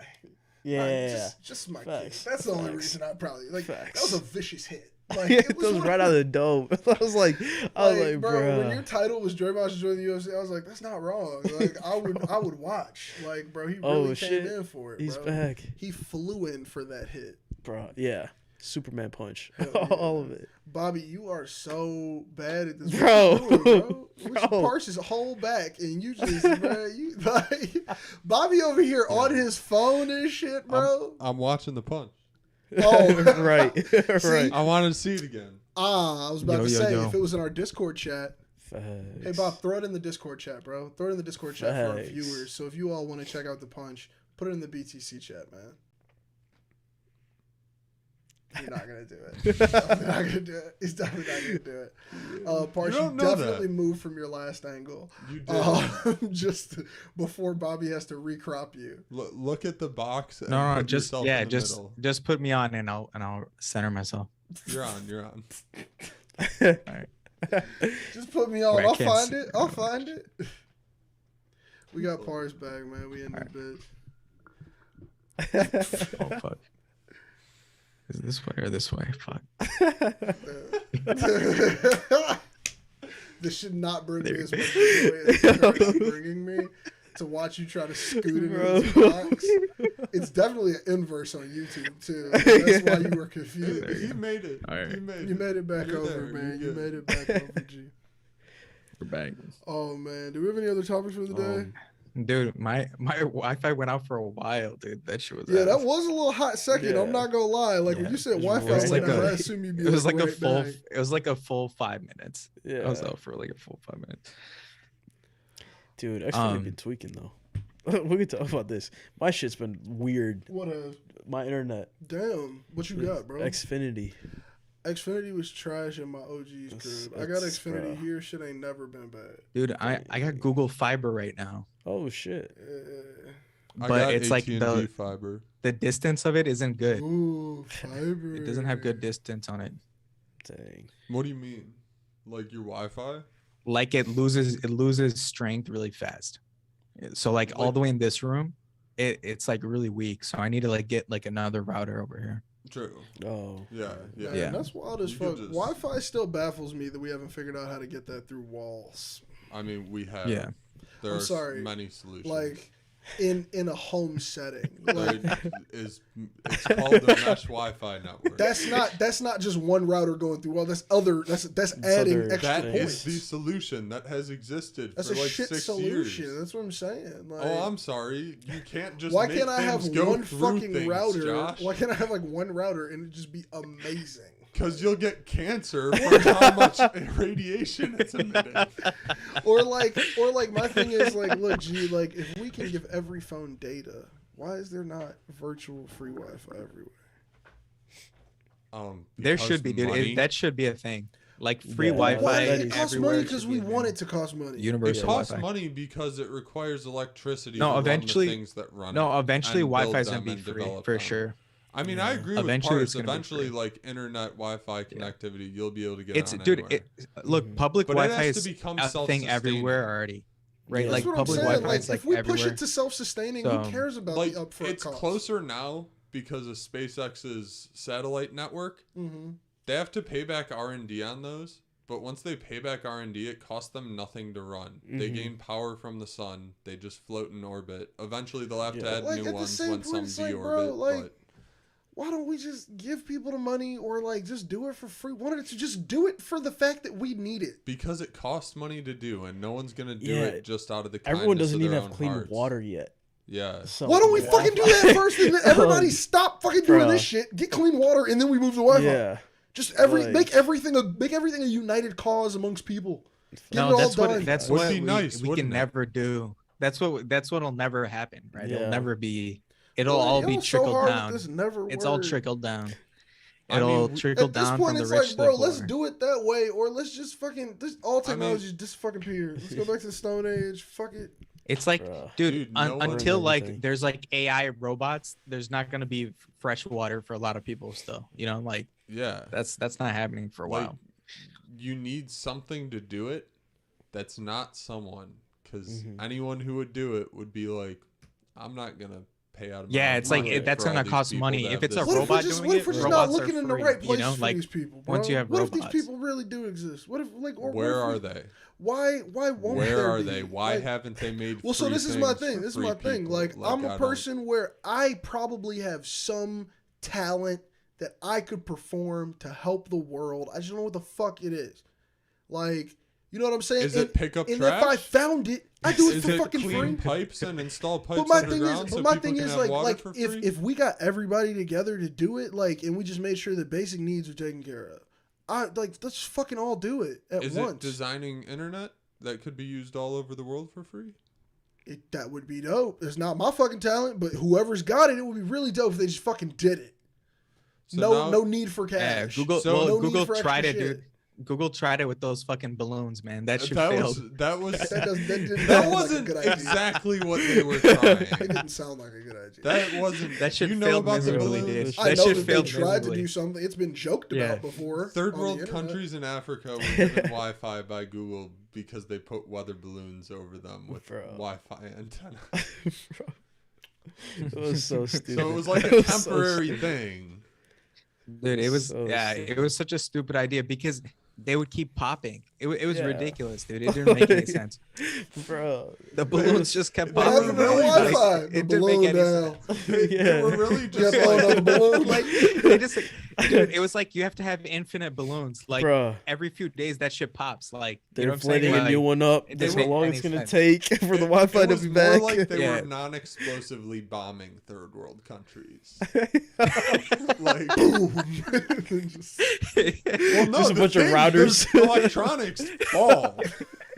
Yeah. Just my Facts. kid. That's the only Facts. reason I probably like. Facts. That was a vicious hit. Like, It was right out of the dome. I was like, bro, bro. when your title was Draymond should join the UFC, I was like, that's not wrong. Like, I would watch. Like, bro, he really came in for it. He's bro. back, He flew in for that hit, bro. Yeah, Superman punch, Hell yeah. all of it. Bobby, you are so bad at this, Bro. What you doing, bro? We should Bro. parse his whole back, and you just, bro, you like Bobby over here on his phone and shit, bro. I'm watching the punch. Oh, right, See? right. I wanted to see it again. I was about to say yo. if it was in our Discord chat. Facts. Hey Bob, throw it in the Discord chat, bro. Throw it in the Discord chat for our Facts. viewers. So if you all want to check out the punch, put it in the BTC chat, man. You're not gonna do it. He's definitely not gonna do it. He's definitely not gonna do it. Parsh, You don't you know definitely that. moved from your last angle. You did. Just before Bobby has to recrop you. Look at the box. And No, put just yourself yeah, in the middle. just put me on and I'll center myself. You're on. You're on. All right. Just put me on. Wait, I I'll can't find see- it. I'll find it. We got Parsh back, man. We in the bit. Oh fuck. Is it this way or this way? Fuck. This should not bring me There. as much joy as it's currently bringing me to watch you try to scoot into this box. It's definitely an inverse on YouTube too. That's why you were confused. You made it. All right. You made it back You're over, there. man. You're You good. made it back over, G. We're back. Oh man, do we have any other topics for the day? Dude, my Wi-Fi went out for a while, dude. That shit was Yeah, that ass. was a little hot second. Yeah. I'm not gonna lie. Like when Yeah. you said It was Wi-Fi, right. It was like went out, a- I assume you'd be It was like a right full. back. It was like a full 5 minutes. Yeah, I was out for like a full 5 minutes. dude. Xfinity been tweaking though. We can talk about this. My shit's been weird. What a My internet. damn. What you got, bro? Xfinity. Xfinity was trash in my OG's crib. I got It's- Xfinity bro. here. Shit ain't never been bad. Dude, I got Google Fiber right now, Oh shit. I but got it's like AT&T the fiber. distance of it isn't good. Ooh, fiber. It doesn't have good distance on it. Dang. What do you mean? Like your Wi-Fi? Like it loses strength really fast. So like all the way in this room, it's like really weak. So I need to like get like another router over here. True. Oh. Yeah. Yeah. Man, Yeah. that's wild as You could fuck. just- Wi-Fi still baffles me that we haven't figured out how to get that through walls. I mean, we have. Yeah. There I'm are sorry. many solutions. Like in a home setting. Like it's called the mesh Wi-Fi network. that's not just one router going through wall. That's adding other- extra That points. is the solution that has existed That's for a like shit 6 solution. years. That's what I'm saying. Like, Oh, I'm sorry. You can't just. why make can't I have things go one through fucking things, router? Josh? Why can't I have like one router and it just be amazing? Because you'll get cancer from how much radiation it's emitting. Or like my thing is like, look, G, like if we can give every phone data, why is there not virtual free Wi-Fi everywhere? There because should be, dude. money- That should be a thing. Like free Yeah. Wi-Fi Why that it is costs everywhere money because should we be a want thing. it to cost money. It Universal costs Wi-Fi. money because it requires electricity. No, to eventually- run the things that run No, it eventually and build Wi-Fi is gonna them be and free develop for them. sure. I mean, I agree Eventually with it's parts. gonna be Eventually, free. like internet Wi-Fi connectivity, you'll be able to get It's on dude. anywhere. Look, public But it Wi-Fi has is to become a thing everywhere self-sustaining. already, right? Yeah. Like That's what public I'm saying. Wi-Fi Like is like if we everywhere. push it to self-sustaining, So, who cares about like the upfront it's cost? closer now because of SpaceX's satellite network. Mm-hmm. They have to pay back R&D on those, but once they pay back R&D, it costs them nothing to run. They Mhm. gain power from the sun. They just float in orbit. Eventually, they'll have to Yeah. add Like, new at the ones same when point, some it's like, deorbit. bro, like, but why don't we just give people the money or like just do it for free? Why don't you just do it for the fact that we need it? because it costs money to do, and no one's gonna do Yeah. it just out of the Everyone kindness doesn't of even their have own clean hearts. water yet. Yeah. So Why don't we fucking do that first and then everybody Like, stop fucking doing bruh. this shit? Get clean water and then we move to Wi-Fi. Yeah. Just Like- make everything a united cause amongst people. Get No, it all that's done. what that's Would what be we, nice, we wouldn't can it? never do. That's what'll never happen, right? Yeah. It'll never be. It'll Bro, all yo, be it's so trickled hard that down. this never It's all works. trickled down. I mean, It'll trickle At this down point, from the it's rich like, to bro, the let's poor. do it that way, or let's just fucking all I mean- technology just fucking disappear. Let's go back to the Stone Age. Fuck it. It's like, Bruh. dude, no one- until like Everything. there's like AI robots, there's not gonna be fresh water for a lot of people still. You know, like Yeah. that's not happening for a Like, while. you need something to do it that's not someone, because Mhm. anyone who would do it would be like, I'm not gonna pay out of my Yeah, own it's like pocket that's for all gonna these cost people money. to If have it's a this- What if we're robot just, doing what it, if we're just not robots are looking in the free, right you places know, for like, these people, bro? once you have what if these robots. people really do exist? What if like or Where what are if we- they? Why won't Where there are be? they? Why Like, haven't they made? well, so free this is my things thing. for This is free my thing. people? Like, I'm I a don't- person where I probably have some talent that I could perform to help the world. I just don't know what the fuck it is. Like, you know what I'm saying? Is it pick up and trash? if I found it, I do it Is for it fucking clean free. pipes and install pipes But my thing underground is, so but my people thing can is have like, water for free? if we got everybody together to do it, like, and we just made sure that basic needs are taken care of, let's fucking all do it at Is once. it designing internet that could be used all over the world for free? That would be dope. It's not my fucking talent, but whoever's got it, it would be really dope if they just fucking did it. So no, now- no need for Yeah, cash. Google. So- well, no need Google for tried extra it, shit. dude. Google tried it with those fucking balloons, man. That shit that failed. was that was That didn't that sound wasn't like a good idea. exactly what they were It trying. didn't sound like a good idea. That wasn't. That shit you know failed about the miserably, balloons? dude. I That know shit that they failed tried to miserably. do something. It's been joked Yeah. about before. Third on the world internet. countries in Africa were given Wi-Fi by Google because they put weather balloons over them with Bro. Wi-Fi antenna. It was so stupid. So it was like It a was so temporary stupid. thing. Dude, it was So it was such a stupid idea because they would keep popping. It was Yeah. ridiculous, dude. It didn't make any sense. Bro. The balloons just kept What popping. happened to the really Wi-Fi? just- The it didn't make balloon any down. They Yeah. were really Kept just blowing up like, the balloon. Like they just, dude, it was like you have to have infinite balloons. Like Bro. every few days, that shit pops. Like They're you know what I'm saying? inflating a new Like, one up. it That's didn't how long make it's any gonna sense. take for the it Wi-Fi to was be more back. like they Yeah. were non-explosively bombing third world countries. Like, Just- well, no, Just a the bunch of thing, routers. the electronics fall.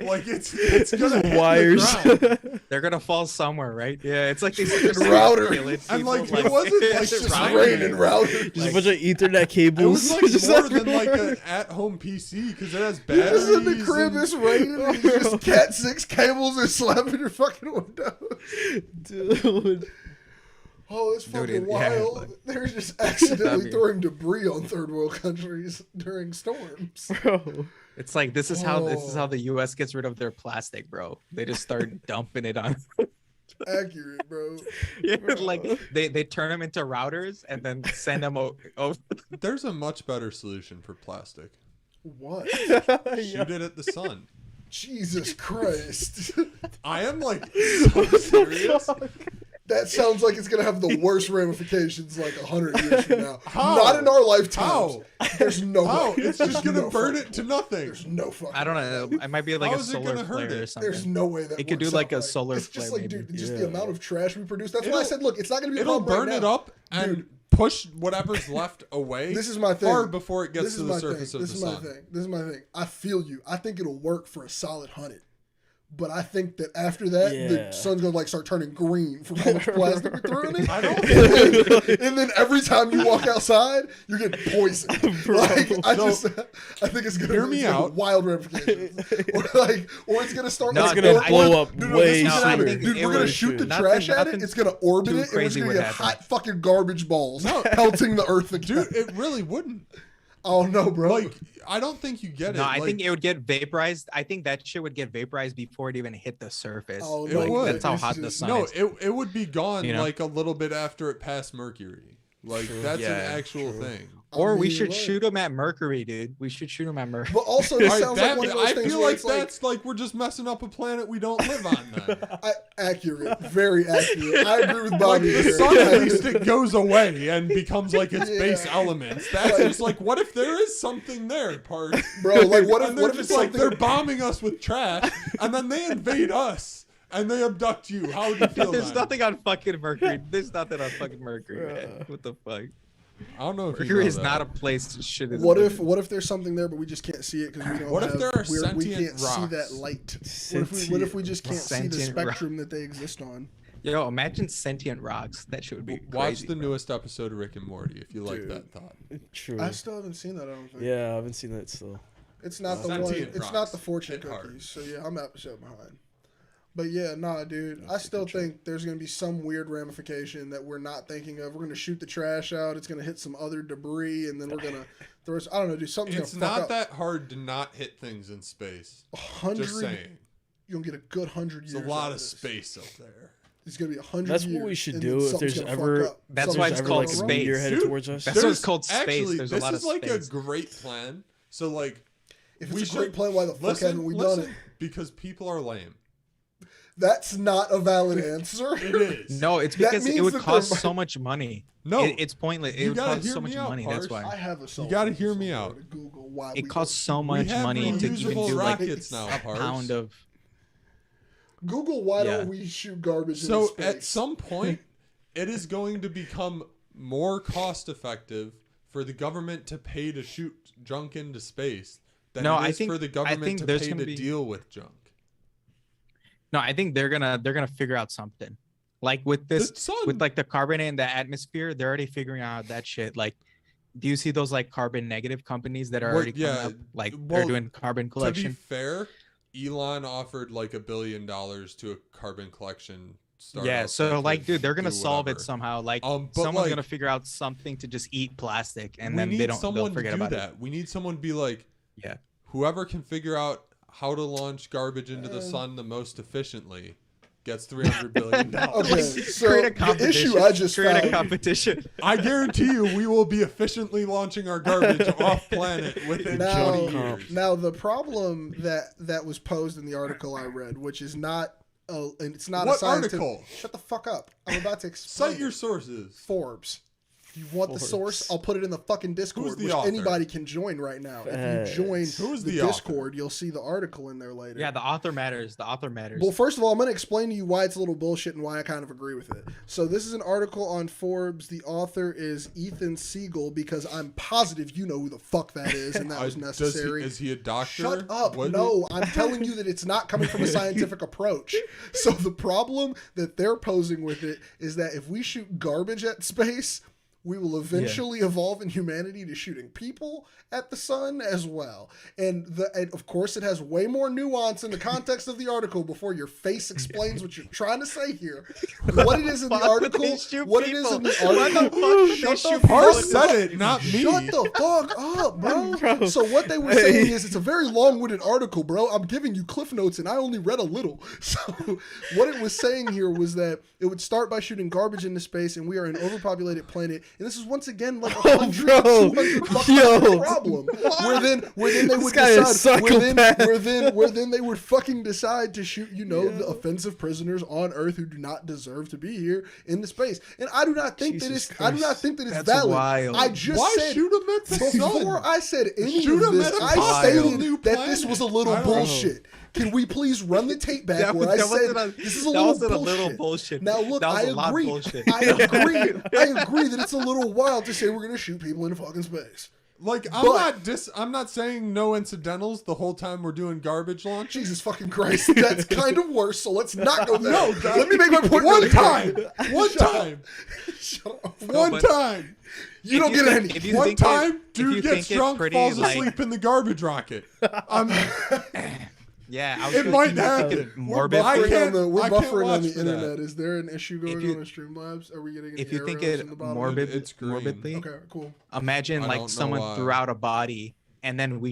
Like it's gonna hit the Wires. ground. They're gonna fall somewhere, right? Yeah, it's like these Router. And, like, it wasn't, like, It's just Right. raining routers. Just a bunch of Ethernet It cables. was like just more than everywhere. like an at-home PC because it has You're batteries. just in the crib, and- it's raining, and it's just Cat 6 cables are slapping your fucking window. Dude. Oh, it's Dude, fucking yeah, wild. like- They're just accidentally That'd be- throwing debris on third world countries during storms. Bro. It's like this is how the U.S. gets rid of their plastic, bro. They just start dumping it on. Accurate, bro. Yeah, like they turn them into routers and then send them over. There's a much better solution for plastic. What? Shoot it at the sun. Jesus Christ. I am like so serious. That sounds like it's gonna have the worst ramifications like 100 years from now. How? Not in our lifetimes. How? There's no How? way. It's There's just gonna no burn fucking it to way. nothing. There's no fucking I don't know. It might be like How a is it solar gonna hurt flare or it? something. There's no way that It could do works like out a right. solar It's just flare, like, dude, maybe. just the Yeah. amount of trash we produce. That's why I It'll- said, look, it's not gonna be a It'll problem burn right it now. up and Dude. push whatever's left away. This is my thing. Far before it gets This to is the my surface thing. of This the is sun. my thing. This is my thing. I feel you. I think it'll work for a solid 100. But I think that after that, Yeah. the sun's gonna like start turning green from how much plastic we threw in it. I don't and then every time you walk outside, you're getting poisoned. Like I think it's gonna Hear me it's gonna have out. Wild ramifications. or it's gonna start. No, like, It's gonna or- blow up Dude, way this is what sooner. happening. Dude, It we're gonna would- shoot the nothing- trash at it. nothing It's gonna orbit too it, and we're crazy just would gonna get happen. hot fucking garbage balls No. pelting the earth again. Dude, it really wouldn't. Oh no, bro. Like, I don't think you get it. No, I Like, think it would get vaporized. I think that shit would get vaporized before it even hit the surface. Oh, It no, would. That's how This hot is- the sun no, is. it would be gone You know? like a little bit after it passed Mercury. Like that's Yeah, an actual thing. Or we mean, should look. shoot them at Mercury, dude. We should shoot them at Mercury. But also, this All right, sounds like one of those I things feel where like it's like that's like we're just messing up a planet we don't live on. Then, accurate, very accurate. I agree with like Bobby. the here. sun, at least it goes away and becomes like its base Yeah. elements. That's just like, what if there is something there, Park? Bro, like what if And they're what if it's just like something? they're bombing us with trash, and then they invade us and they abduct you. How would you feel? There's then? nothing on fucking Mercury. There's nothing on fucking Mercury, man. What the fuck? I don't know if you Mercury know is that. not a place shit is. What if there's something there, but we just can't see it because we don't What if have, there are we sentient can't see rocks? that light? What if we just can't see the Sentient rock. spectrum that they exist on? Yo, imagine sentient rocks. That shit would be Watch crazy. the newest episode of Rick and Morty if you like Dude. that thought. True. I still haven't seen that. I don't think. Yeah, I haven't seen that still. It's not the Sentient one. It's rocks. not the fortune Hit hard. cookies. So yeah, I'm episode behind. But yeah, nah, dude. I still think there's gonna be some weird ramification that we're not thinking of. We're gonna shoot the trash out. It's gonna hit some other debris, and then we're gonna throw. I don't know, dude. Something's It's gonna fuck not up. that hard to not hit things in space. 100. Just saying. You'll get a good 100 years. There's a lot out of this. space up there. It's gonna be 100. That's years, what we should and do then if something's there's gonna ever. fuck up. That's if why there's it's ever, called like, a space. meteor headed Dude, towards us. That's what There's- it's called space. Actually, There's a this lot is of like space. a great plan. So like, If we it's a great should- plan, why the fuck haven't we done it? Because people are lame. That's not a valid answer. It is. No, it's That because means it would that cost they're- so much money. No, It's pointless. you It would gotta cost hear so much me out, money. That's Parse. why. I have a cell gotta phone hear me somewhere out. to Google why It we costs so We much have money to even reusable do like rockets now, a Parse. pound of. Google why Yeah. don't we shoot garbage into So space? at some point, it is going to become more cost effective for the government to pay to shoot junk into space than No, it I is think- for the I government think to there's pay gonna to be- deal with junk. No, I think they're gonna figure out something. Like with this, The sun. with like the carbon in the atmosphere, they're already figuring out that shit. Like, do you see those like carbon negative companies that are Well, already coming yeah, up? Like well, they're doing carbon To be collection. fair, Elon offered like $1 billion to a carbon collection startup. Yeah, so that like, could dude, they're gonna do solve it whatever. somehow. Like, But someone's like, gonna figure out something to just eat plastic, and we then need they don't. someone They'll forget to do about that. We need someone to be like, it. Yeah. whoever can figure out how to launch garbage into the sun the most efficiently gets $300 billion. Okay, so Create a the competition. issue I just create a found. competition. I guarantee you, we will be efficiently launching our garbage off planet within Now, 20 years. now the problem that was posed in the article I read, which is not, and it's not What a scientific. article? Shut the fuck up! I'm about to explain. Cite your it. sources. Forbes. If you want the source, I'll put it in the fucking Discord, the which author? anybody can join right now. If you join Who's the the author? Discord, you'll see the article in there later. Yeah, the author matters. The author matters. Well, first of all, I'm going to explain to you why it's a little bullshit and why I kind of agree with it. So this is an article on Forbes. The author is Ethan Siegel, because I'm positive you know who the fuck that is, and that was necessary. Is he a doctor? Shut up. What- No, I'm telling you that it's not coming from a scientific approach. So the problem that they're posing with it is that if we shoot garbage at space, we will eventually evolve in humanity to shooting people at the sun as well. And of course, it has way more nuance in the context of the article before your face explains what you're trying to say here. What it is in the Fuck would article, they shoot what it is in the people? Why the article. fuck would they Shut shoot the Parse fuck said up. it, not me. Shut the fuck up, bro. Bro. So what they were saying is it's a very long-winded article, bro. I'm giving you cliff notes and I only read a little. So what it was saying here was that it would start by shooting garbage into space, and we are an overpopulated planet. And this is once again like a 100, bro. 200 fuck Yo. problem. Where then they would guy is decide psychopath. where then they would fucking decide to shoot, the offensive prisoners on Earth who do not deserve to be here into space. And I do not think Jesus that it's That's valid. wild. I just Why said shoot him at the before sun? I said any Shoot of him this, at a I possible stated new that this was a little planet. I don't know. bullshit. Can we please run the tape back That where was- I that said wasn't a- this is a that little wasn't a bullshit? little bullshit. Now look, That was I a lot of agree. bullshit. I agree that it's a little wild to say we're gonna shoot people into fucking space. Like, I'm not saying no incidentals the whole time we're doing garbage launch. Jesus fucking Christ, that's kind of worse. So let's not go there. No, let me make my point. One really time. quick. One time. Shut up. One but- time. You don't get any. If you One think it- time, if you dude gets think it's drunk, pretty, falls like- asleep in the garbage rocket. Yeah, I was It gonna might think happen. it We're morbid. I buffering, can't- on the, we're I can't buffering on watch the for that. internet. Is there an issue going you- on in Streamlabs? Are we getting If you think arrows it in the bottom? morbid, It's green. morbidly, Okay, cool. imagine I don't like know someone why. threw out a body and then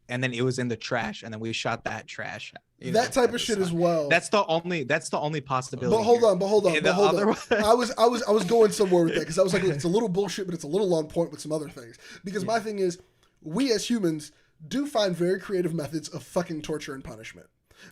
and then it was in the trash and then we shot that trash. That type at of the shit sun. as well. That's the only possibility. But hold here. on, but hold on, And but the hold other on. one- I was going somewhere with that because I was like, look, it's a little bullshit, but it's a little on point with some other things. Because my thing is, we as humans do find very creative methods of fucking torture and punishment.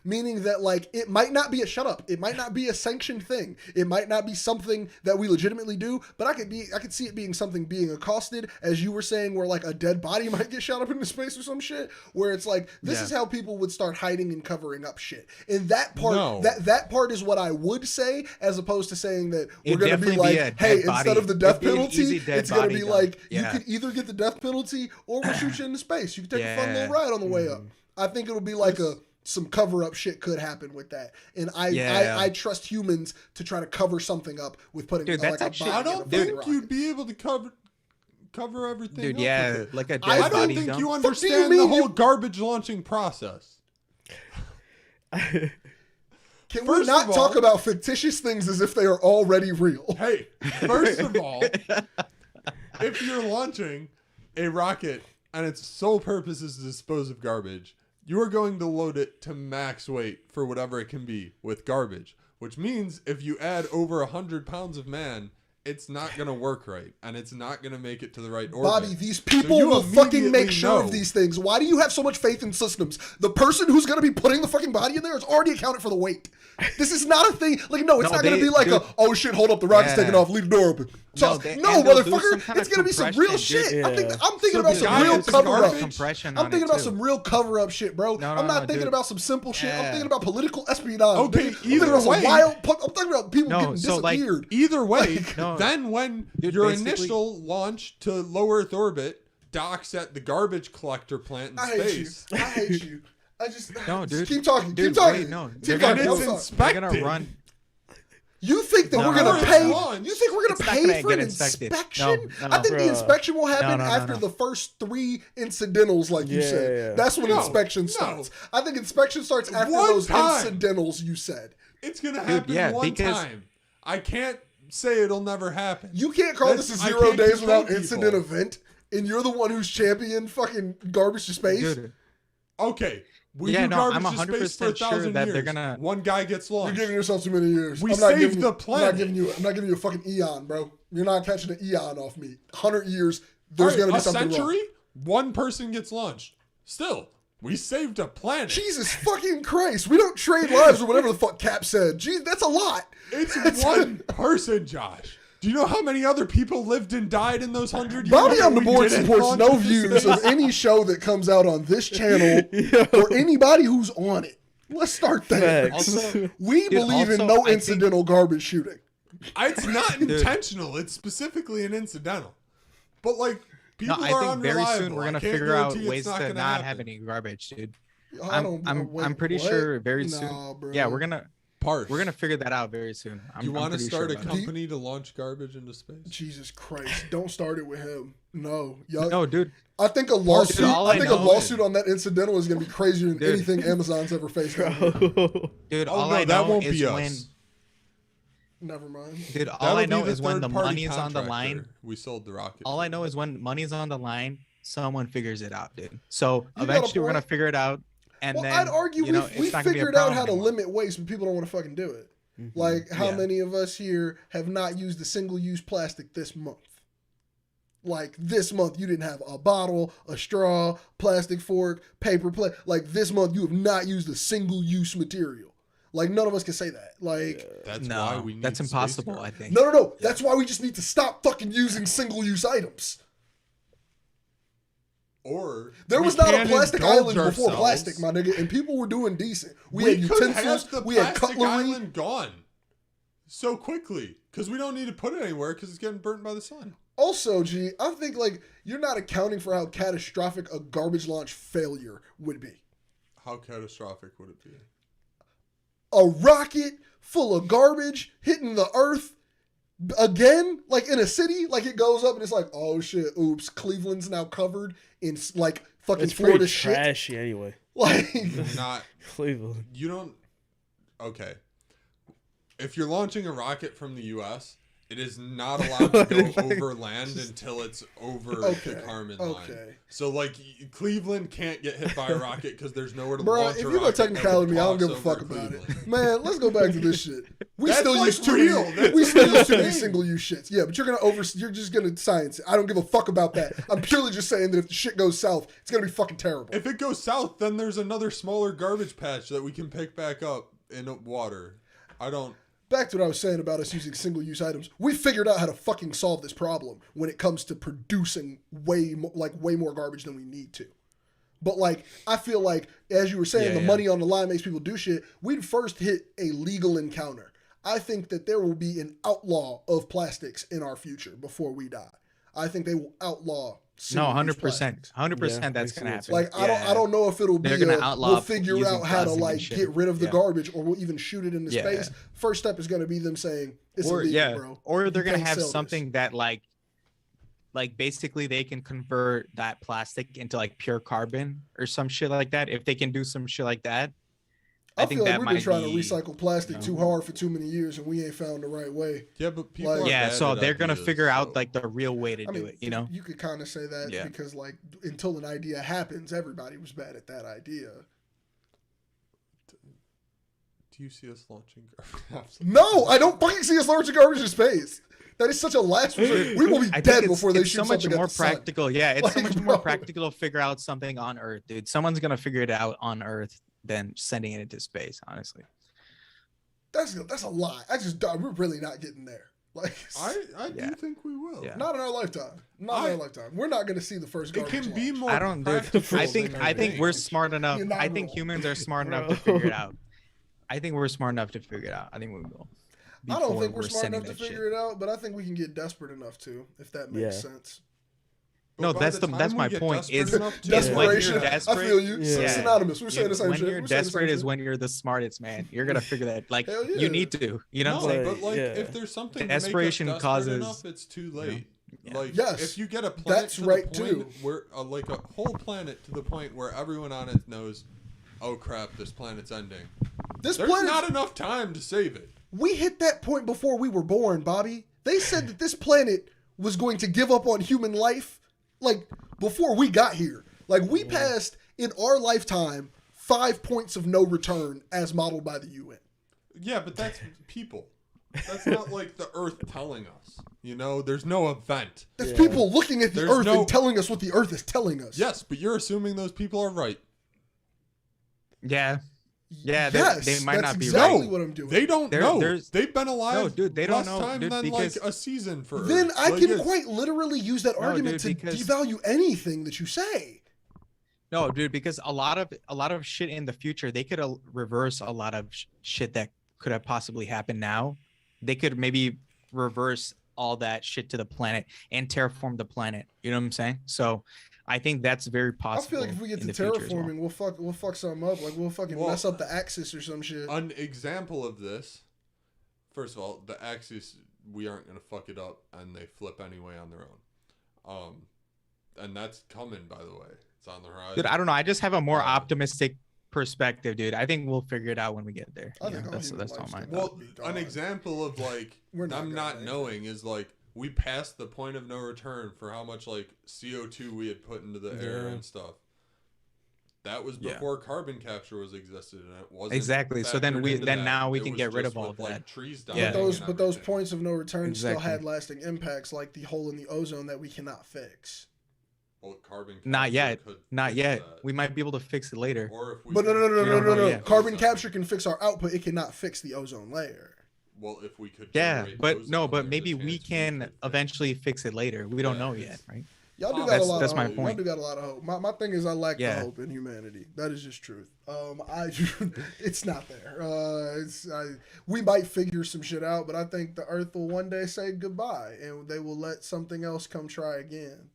Meaning that, like, it might not be a shut up. It might not be a sanctioned thing. It might not be something that we legitimately do, but I could see it being something being accosted, as you were saying, where like a dead body might get shot up into space or some shit, where it's like, this is how people would start hiding and covering up shit. And that part, that part is what I would say, as opposed to saying that we're going to be like, hey, instead of the death penalty, it's going to be like, you could either get the death penalty or we'll shoot you into space. You can take a fun little ride on the way up. I think it'll be like some cover-up shit could happen with that, and I trust humans to try to cover something up with putting like a body. I don't think you'd be able to cover everything. Dude, up yeah, with it. like a dead I don't body think dump. you understand the whole garbage launching process. Can we not talk about fictitious things as if they are already real? Hey, first of all, if you're launching a rocket and its sole purpose is to dispose of garbage, you are going to load it to max weight for whatever it can be with garbage, which means if you add over 100 pounds of man, it's not going to work right, and it's not going to make it to the right orbit. Bobby, these people will fucking make sure of these things. Why do you have so much faith in systems? The person who's going to be putting the fucking body in there is already accounted for the weight. This is not a thing. Like, no, it's not going to be like oh shit, hold up, the rocket's taking off, leave the door open. So, no, motherfucker, it's going to be some real shit. Yeah. I'm thinking about some real cover-up. I'm thinking about some real cover-up shit, bro. I'm not thinking about some simple shit. I'm thinking about political espionage. Okay, either way. I'm thinking about people getting disappeared. Either way, then when your initial launch to low Earth orbit docks at the garbage collector plant in space. I hate you. I just dude. Keep talking. Dude, keep talking. wait, no. Keep talking. They're gonna run. You think that we're gonna pay? You think we're gonna pay for an inspection? I think the inspection will happen after the first 3 incidentals, like you said. Yeah. That's when inspection starts. I think inspection starts after those incidentals you said. It's gonna happen one time. I can't say it'll never happen. You can't call this a 0 days without incident event, and you're the one who's championed fucking garbage to space. Dude. Okay. We do garbage to space for 1,000 that years. they're gonna... One guy gets launched. You're giving yourself too many years. We saved the planet. I'm not giving you a fucking eon, bro. You're not catching an eon off me. 100 years, there's gonna be something wrong. A century, one person gets launched. Still, we saved a planet. Jesus fucking Christ. We don't trade lives or whatever the fuck Cap said. Jeez, that's a lot. It's one person, Josh. Do you know how many other people lived and died in those 100 years? Bobby on the board supports no views of any show that comes out on this channel or anybody who's on it. Let's start there. Also, we believe in no incidental garbage shooting. It's not intentional. It's specifically an incidental. But like, people are unreliable. Very soon we're gonna figure out ways to not have any garbage, dude. I'm pretty sure very soon. Bro. Yeah, we're gonna figure that out very soon. You want to start a company to launch garbage into space? Jesus Christ! Don't start it with him. No, dude. I think a lawsuit. I think a lawsuit on that incidental is gonna be crazier than anything Amazon's ever faced. Dude, all I know is when. Never mind. Dude, all I know is when the money is on the line. We sold the rocket. All I know is when money's on the line, someone figures it out, dude. So eventually we're gonna figure it out. And then, I'd argue we figured out how to limit waste, but people don't want to fucking do it. Mm-hmm. Like, how many of us here have not used a single-use plastic this month? Like, this month you didn't have a bottle, a straw, plastic fork, paper plate. Like, this month you have not used a single-use material. Like, none of us can say that. Like, why we need that's impossible, I think. No. That's why we just need to stop fucking using single-use items. Or there was not a plastic island before plastic, my nigga, and people were doing decent. We had utensils, we had cutlery. Island gone so quickly because we don't need to put it anywhere because it's getting burnt by the sun. Also, G, I think like you're not accounting for how catastrophic a garbage launch failure would be. How catastrophic would it be? A rocket full of garbage hitting the earth. Again, like in a city, like it goes up and it's like, oh shit, oops, Cleveland's now covered in like fucking Florida shit. It's trashy anyway. Like not Cleveland. You don't. Okay, if you're launching a rocket from the U.S., It is not allowed to go over land until it's over the Kármán line. So, like, Cleveland can't get hit by a rocket because there's nowhere to launch a rocket. Bro, if you're going to technicality me, I don't give a fuck about it. Man, let's go back to this shit. We still use too many single-use shits. Yeah, but you're just going to science it. I don't give a fuck about that. I'm purely just saying that if the shit goes south, it's going to be fucking terrible. If it goes south, then there's another smaller garbage patch that we can pick back up in water. Back to what I was saying about us using single-use items. We figured out how to fucking solve this problem when it comes to producing way more garbage than we need to. But, like, I feel like, as you were saying, the money on the line makes people do shit. We'd first hit a legal encounter. I think that there will be an outlaw of plastics in our future before we die. I think they will outlaw. No, 100%, 100%. That's gonna happen. Like I don't know if it'll be. We'll figure out how to like get rid of the garbage, or we'll even shoot it into space. First step is gonna be them saying it's illegal, bro. Or they're gonna have something that like basically they can convert that plastic into like pure carbon or some shit like that. If they can do some shit like that. I feel like we've been trying to recycle plastic too hard for too many years, and we ain't found the right way. Yeah, but people so they're gonna figure out like the real way to do it. You know, you could kind of say that because like until an idea happens, everybody was bad at that idea. Do you see us launching garbage? No, I don't fucking see us launching garbage in space. That is such a last resort. We will be dead before they shoot something. It's so much more practical. Yeah, it's so much more practical to figure out something on Earth, dude. Someone's gonna figure it out on Earth than sending it into space, honestly. That's a lie. We're really not getting there. Like I do think we will. Yeah. Not in our lifetime. Not in our lifetime. We're not going to see the first garbage. It can be more. I don't. I think we're smart enough. I think humans are smart enough to figure it out. I think we're smart enough to figure it out. I think we will. I don't think we're smart enough to figure it out, but I think we can get desperate enough to, if that makes sense. No, that's my point. Is desperation. I feel you. Yeah. Synonymous. We're saying the same shit. When you're desperate is when you're the smartest, man. You're gonna figure that. Like you need to. You know what I'm saying? But like, if there's something desperation to make us causes enough, it's too late. Yeah. Like, yes, if you get a planet that's to right the point too. Where like a whole planet to the point where everyone on it knows, oh crap, this planet's ending. There's not enough time to save it. We hit that point before we were born, Bobby. They said that this planet was going to give up on human life, like, before we got here. Like, we passed, in our lifetime, 5 points of no return as modeled by the UN. Yeah, but that's people. That's not like the Earth telling us. You know, there's no event. That's people looking at the Earth and telling us what the Earth is telling us. Yes, but you're assuming those people are right. Yeah. Yeah, they might not be exactly right. What I'm doing. They don't know. They've been alive. No, dude, they don't know. Time dude, than because, like a season for. Then I can quite literally use that argument to devalue anything that you say. No, dude, because a lot of shit in the future, they could reverse a lot of shit that could have possibly happened now. They could maybe reverse all that shit to the planet and terraform the planet. You know what I'm saying? So I think that's very possible. I feel like if we get to terraforming, we'll fuck something up. Like we'll fucking mess up the axis or some shit. An example of this, first of all, the axis, we aren't gonna fuck it up, and they flip anyway on their own. And that's coming, by the way. It's on the horizon. Dude, I don't know. I just have a more optimistic perspective, dude. I think we'll figure it out when we get there. That's all mine. Well, an example of like them not knowing is like, we passed the point of no return for how much like CO2 we had put into the air and stuff. That was before carbon capture was existed, and it wasn't exactly. So then now we can get rid of all of that. Like, trees dying but those points of no return still had lasting impacts, like the hole in the ozone that we cannot fix. Well, carbon capture not yet. We might be able to fix it later. Or if we no. Carbon capture can fix our output. It cannot fix the ozone layer. Well, if we could. But maybe we can eventually fix it later. We don't know yet, right? Y'all do got a lot of hope. My point. Y'all do got a lot of hope. My thing is I lack the hope in humanity. That is just truth. It's not there. We might figure some shit out, but I think the Earth will one day say goodbye, and they will let something else come try again.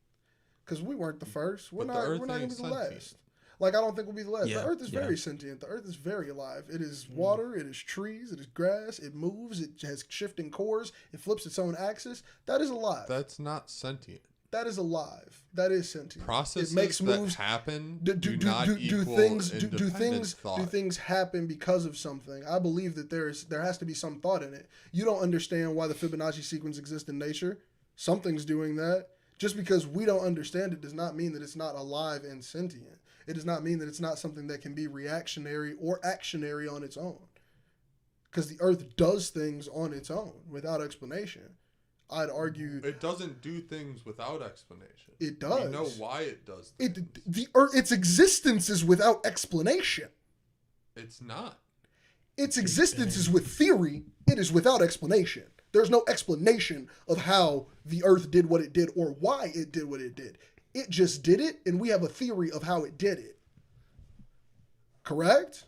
Because we weren't the first. We're not going to be the last. Like, I don't think we'll be the last. The Earth is very sentient. The Earth is very alive. It is water. It is trees. It is grass. It moves. It has shifting cores. It flips its own axis. That is alive. That's not sentient. That is alive. That is sentient. Processes it makes moves. that happen do things happen because of something? I believe that there has to be some thought in it. You don't understand why the Fibonacci sequence exists in nature. Something's doing that. Just because we don't understand it does not mean that it's not alive and sentient. It does not mean that it's not something that can be reactionary or actionary on its own. Because the earth does things on its own without explanation. I'd argue it doesn't do things without explanation. It does. We know why it does things. It the earth, its existence is without explanation. It's not. Its existence is with theory. It is without explanation. There's no explanation of how the earth did what it did or why it did what it did. It just did it, and we have a theory of how it did it. Correct?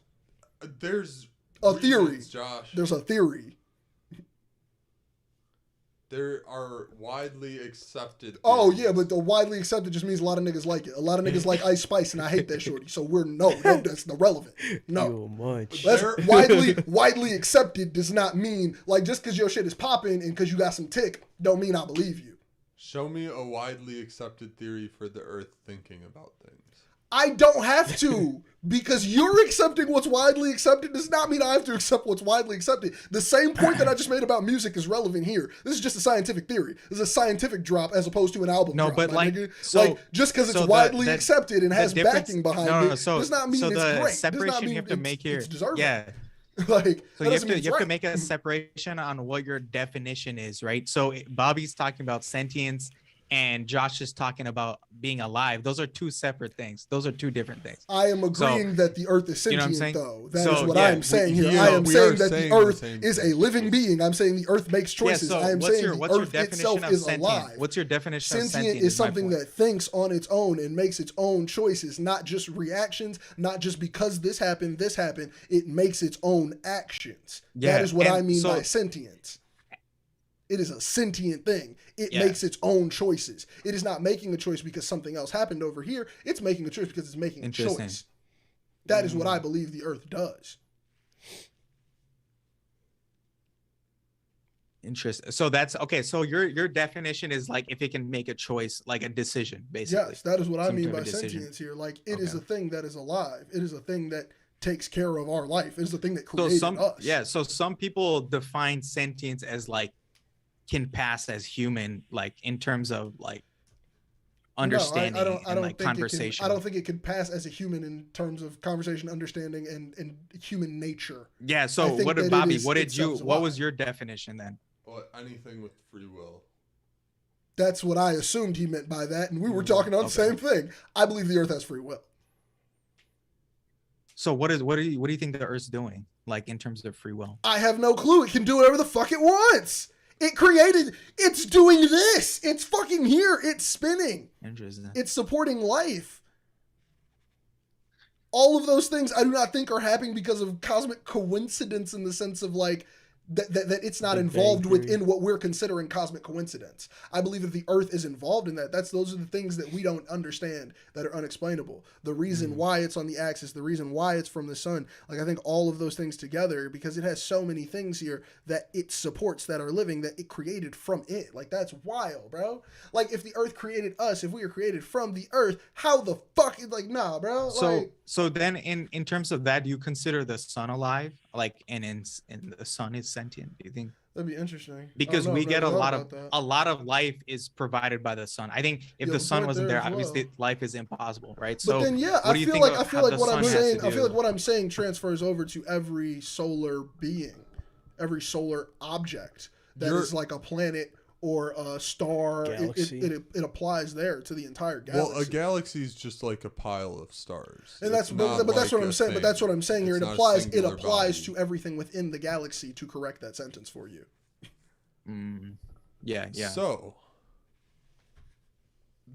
There's a theory, Josh. There's a theory. There are widely accepted. Oh, yeah, but the widely accepted just means a lot of niggas like it. A lot of niggas like Ice Spice, and I hate that shorty. So that's irrelevant. No. That's widely accepted does not mean, like, just because your shit is popping and because you got some tick, don't mean I believe you. Show me a widely accepted theory for the earth thinking about things. I don't have to, because you're accepting what's widely accepted does not mean I have to accept what's widely accepted. The same point that I just made about music is relevant here. This is just a scientific theory. This is a scientific drop as opposed to an album drop. But just because it's widely accepted and has backing behind it does not mean it's great. The separation you have to make here, yeah. You have to make a separation on what your definition is, right? So Bobby's talking about sentience and Josh is talking about being alive. Those are two separate things. Those are two different things. I am agreeing that the earth is sentient, though. That is what I am saying here. Yeah, I am saying that the earth is a living being. I'm saying the earth makes choices. I am saying the earth itself is alive. What's your definition of sentient? Sentient is something that thinks on its own and makes its own choices, not just reactions, not just because this happened. It makes its own actions. That is what I mean by sentience. It is a sentient thing. It makes its own choices. It is not making a choice because something else happened over here. It's making a choice because it's making a choice. That is what I believe the earth does. Interesting. So that's okay. So your definition is like if it can make a choice, like a decision, basically. Yes, that is what I mean by sentience here. Like it is a thing that is alive. It is a thing that takes care of our life. It is a thing that created us. Yeah. So some people define sentience as like can pass as human, like in terms of like understanding and like conversation. I don't think it can pass as a human in terms of conversation, understanding, and human nature. Yeah. So what was your definition then? Well, anything with free will. That's what I assumed he meant by that, and we were talking about the same thing. I believe the earth has free will. So what do you think the earth's doing, like in terms of free will? I have no clue. It can do whatever the fuck it wants. It's doing this. It's fucking here. It's spinning. Interesting. It's supporting life. All of those things I do not think are happening because of cosmic coincidence in the sense of like that it's not involved within what we're considering cosmic coincidence. I believe that the earth is involved in that. Those are the things that we don't understand that are unexplainable. The reason why it's on the axis, the reason why it's from the sun. Like I think all of those things together, because it has so many things here that it supports that are living that it created from it. Like that's wild, bro. Like if the earth created us, if we are created from the earth, how the fuck is like nah, bro. So then in terms of that, do you consider the sun alive? Like and the sun is sentient, do you think? That'd be interesting. Because we get a lot of life is provided by the sun. I think if the sun wasn't there, obviously life is impossible, right? So but then I feel like what I'm saying transfers over to every solar being, every solar object that is like a planet or a star. It applies there to the entire galaxy. Well, a galaxy is just like a pile of stars. And that's what I'm saying. But that's what I'm saying here. It applies to everything within the galaxy to correct that sentence for you. Yeah. So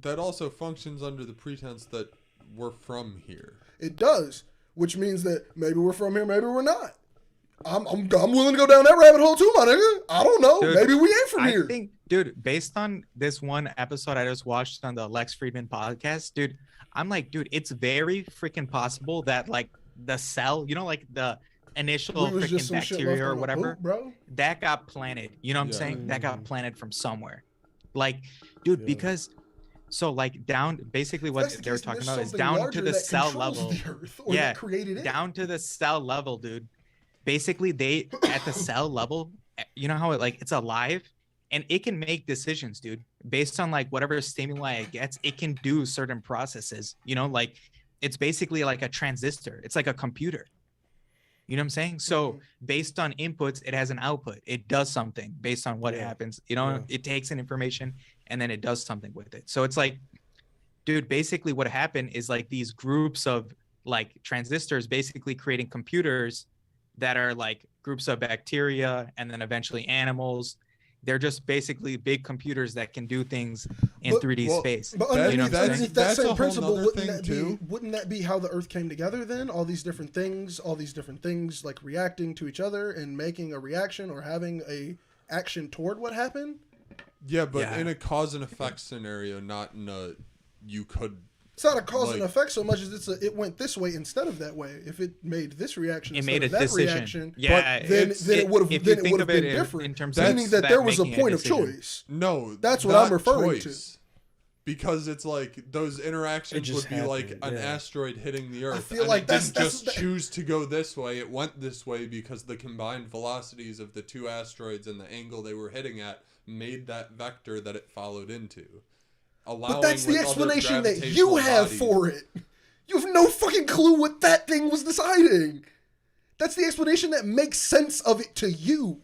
that also functions under the pretense that we're from here. It does, which means that maybe we're from here, maybe we're not. I'm willing to go down that rabbit hole too, my nigga. I don't know. Dude, maybe we ain't from here. I think, dude, based on this one episode I just watched on the Lex Friedman podcast, dude, I'm like, dude, it's very freaking possible that like the cell, you know, like the initial freaking bacteria or whatever, bro, that got planted. You know what I'm saying? That got planted from somewhere. Like, dude, because So like down, basically what they were talking about is down to the cell level. Yeah, created it. Down to the cell level, dude. Basically, they at the cell level, you know how it like it's alive, and it can make decisions, dude, based on like whatever stimuli it gets. It can do certain processes. You know, like it's basically like a transistor. It's like a computer. You know what I'm saying? So based on inputs, it has an output. It does something based on what happens. You know, it takes in information and then it does something with it. So it's like, dude, basically what happened is like these groups of like transistors basically creating computers that are like groups of bacteria and then eventually animals. They're just basically big computers that can do things in 3D space. But underneath that same principle, too. Wouldn't that be how the Earth came together then? All these different things like reacting to each other and making a reaction or having a action toward what happened? Yeah, but in a cause and effect scenario, not in a you could. It's not a cause and effect so much as it went this way instead of that way. If it made this reaction instead of that reaction, then it would have been different. In terms meaning that there was a point of choice. No, that's what I'm referring to. Because it's like those interactions would be like an asteroid hitting the Earth. I feel like it didn't just choose to go this way. It went this way because the combined velocities of the two asteroids and the angle they were hitting at made that vector that it followed into. But that's the explanation that you have for it. You have no fucking clue what that thing was deciding. That's the explanation that makes sense of it to you.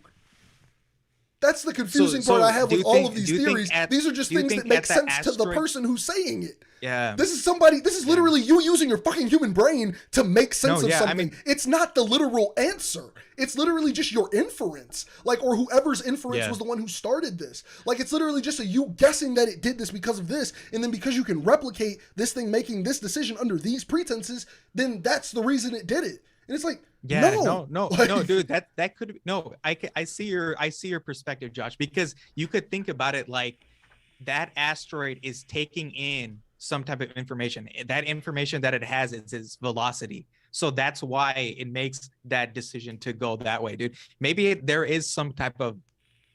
That's the confusing part I have with all of these theories. These are just things that make sense to the person who's saying it. Yeah. This is literally you using your fucking human brain to make sense of something. I mean, it's not the literal answer. It's literally just your inference. Like, or whoever's inference was the one who started this. Like, it's literally just you guessing that it did this because of this. And then because you can replicate this thing making this decision under these pretenses, then that's the reason it did it. And it's like, no, dude, that could no. I see your perspective, Josh, because you could think about it like that asteroid is taking in some type of information. That information that it has is its velocity. So that's why it makes that decision to go that way, dude. Maybe there is some type of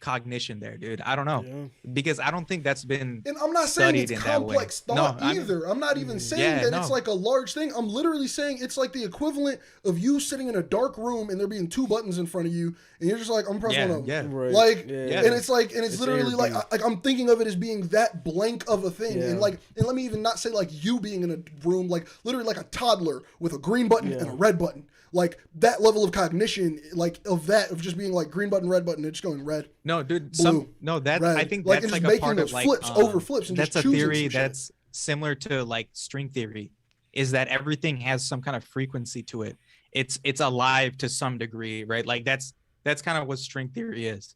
cognition there, dude. I don't know, because I don't think that's been. And I'm not saying it's complex thought either. I'm not even saying that it's like a large thing. I'm literally saying it's like the equivalent of you sitting in a dark room and there being two buttons in front of you, and you're just like, I'm pressing one of them. And it's like, and it's literally like I'm thinking of it as being that blank of a thing, and let me even not say like you being in a room, like literally like a toddler with a green button and a red button. Like that level of cognition, like of just being like green button, red button, and just going red. No, dude. Blue, red. I think like, that's like a part of like flips over flips. And that's just a theory that's similar to like string theory, is that everything has some kind of frequency to it. It's alive to some degree, right? Like that's kind of what string theory is.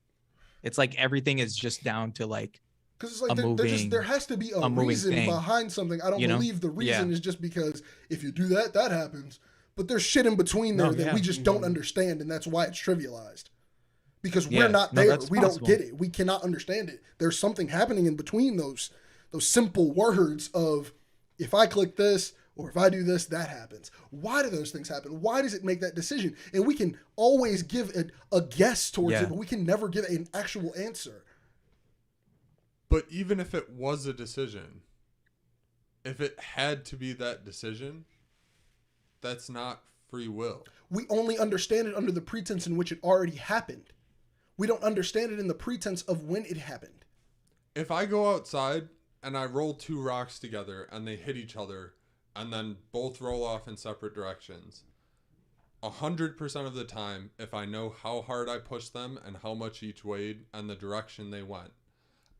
It's like everything is just down to like. Because it's like there has to be a reason behind something. I don't believe the reason is just because if you do that happens. But there's shit in between there that we just don't understand, and that's why it's trivialized. Because we're not there. We don't get it. We cannot understand it. There's something happening in between those simple words of, if I click this, or if I do this, that happens. Why do those things happen? Why does it make that decision? And we can always give a guess towards it, but we can never give an actual answer. But even if it was a decision, if it had to be that decision, that's not free will. We only understand it under the pretense in which it already happened. We don't understand it in the pretense of when it happened. If I go outside and I roll two rocks together and they hit each other and then both roll off in separate directions, 100% of the time, if I know how hard I pushed them and how much each weighed and the direction they went,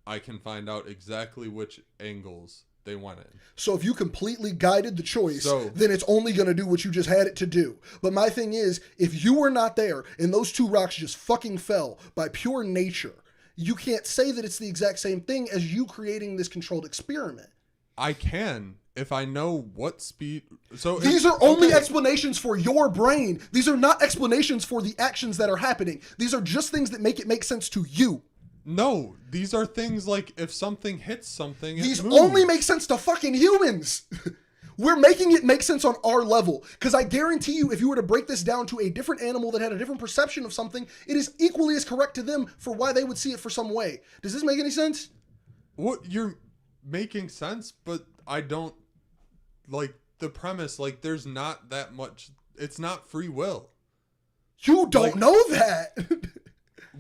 I can find out exactly which angles they went in. So if you completely guided the choice, then it's only going to do what you just had it to do. But my thing is, if you were not there and those two rocks just fucking fell by pure nature, you can't say that it's the exact same thing as you creating this controlled experiment. I can, if I know what speed. So these are only explanations for your brain. These are not explanations for the actions that are happening. These are just things that make it make sense to you. No, these are things like if something hits something, these only make sense to fucking humans. We're making it make sense on our level. Because I guarantee you, if you were to break this down to a different animal that had a different perception of something, it is equally as correct to them for why they would see it for some way. Does this make any sense? What making sense, but I don't like the premise. Like, there's not that much. It's not free will. You don't know that.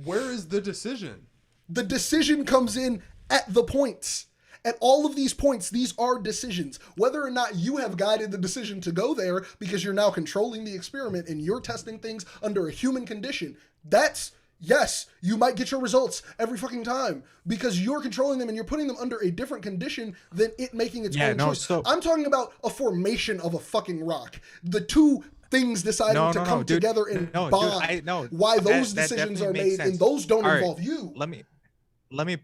Where is the decision? The decision comes in at the points. At all of these points, these are decisions. Whether or not you have guided the decision to go there because you're now controlling the experiment and you're testing things under a human condition, that's, yes, you might get your results every fucking time because you're controlling them and you're putting them under a different condition than it making its own choice. I'm talking about a formation of a fucking rock. The two things deciding to come together and bond. Why those decisions are made and those don't involve you. Let me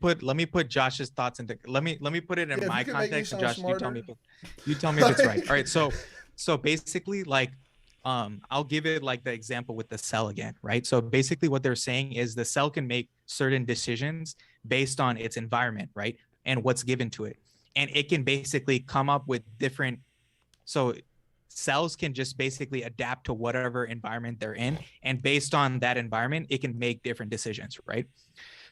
put Josh's thoughts into let me put it in my context, and Josh, you tell me if it's right. All right, so basically, like, I'll give it like the example with the cell again, right? So basically what they're saying is the cell can make certain decisions based on its environment, right? And what's given to it. And it can basically come up with different, so cells can just basically adapt to whatever environment they're in. And based on that environment, it can make different decisions, right?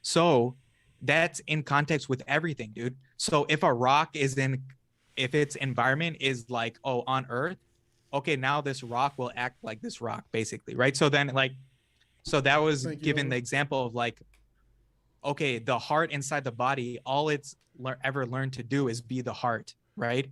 So that's in context with everything, dude. So if a rock if its environment is like, oh, on Earth, okay, now this rock will act like this rock, basically, right? So then, like, so that was given the example of like, okay, the heart inside the body, all it's ever learned to do is be the heart, right?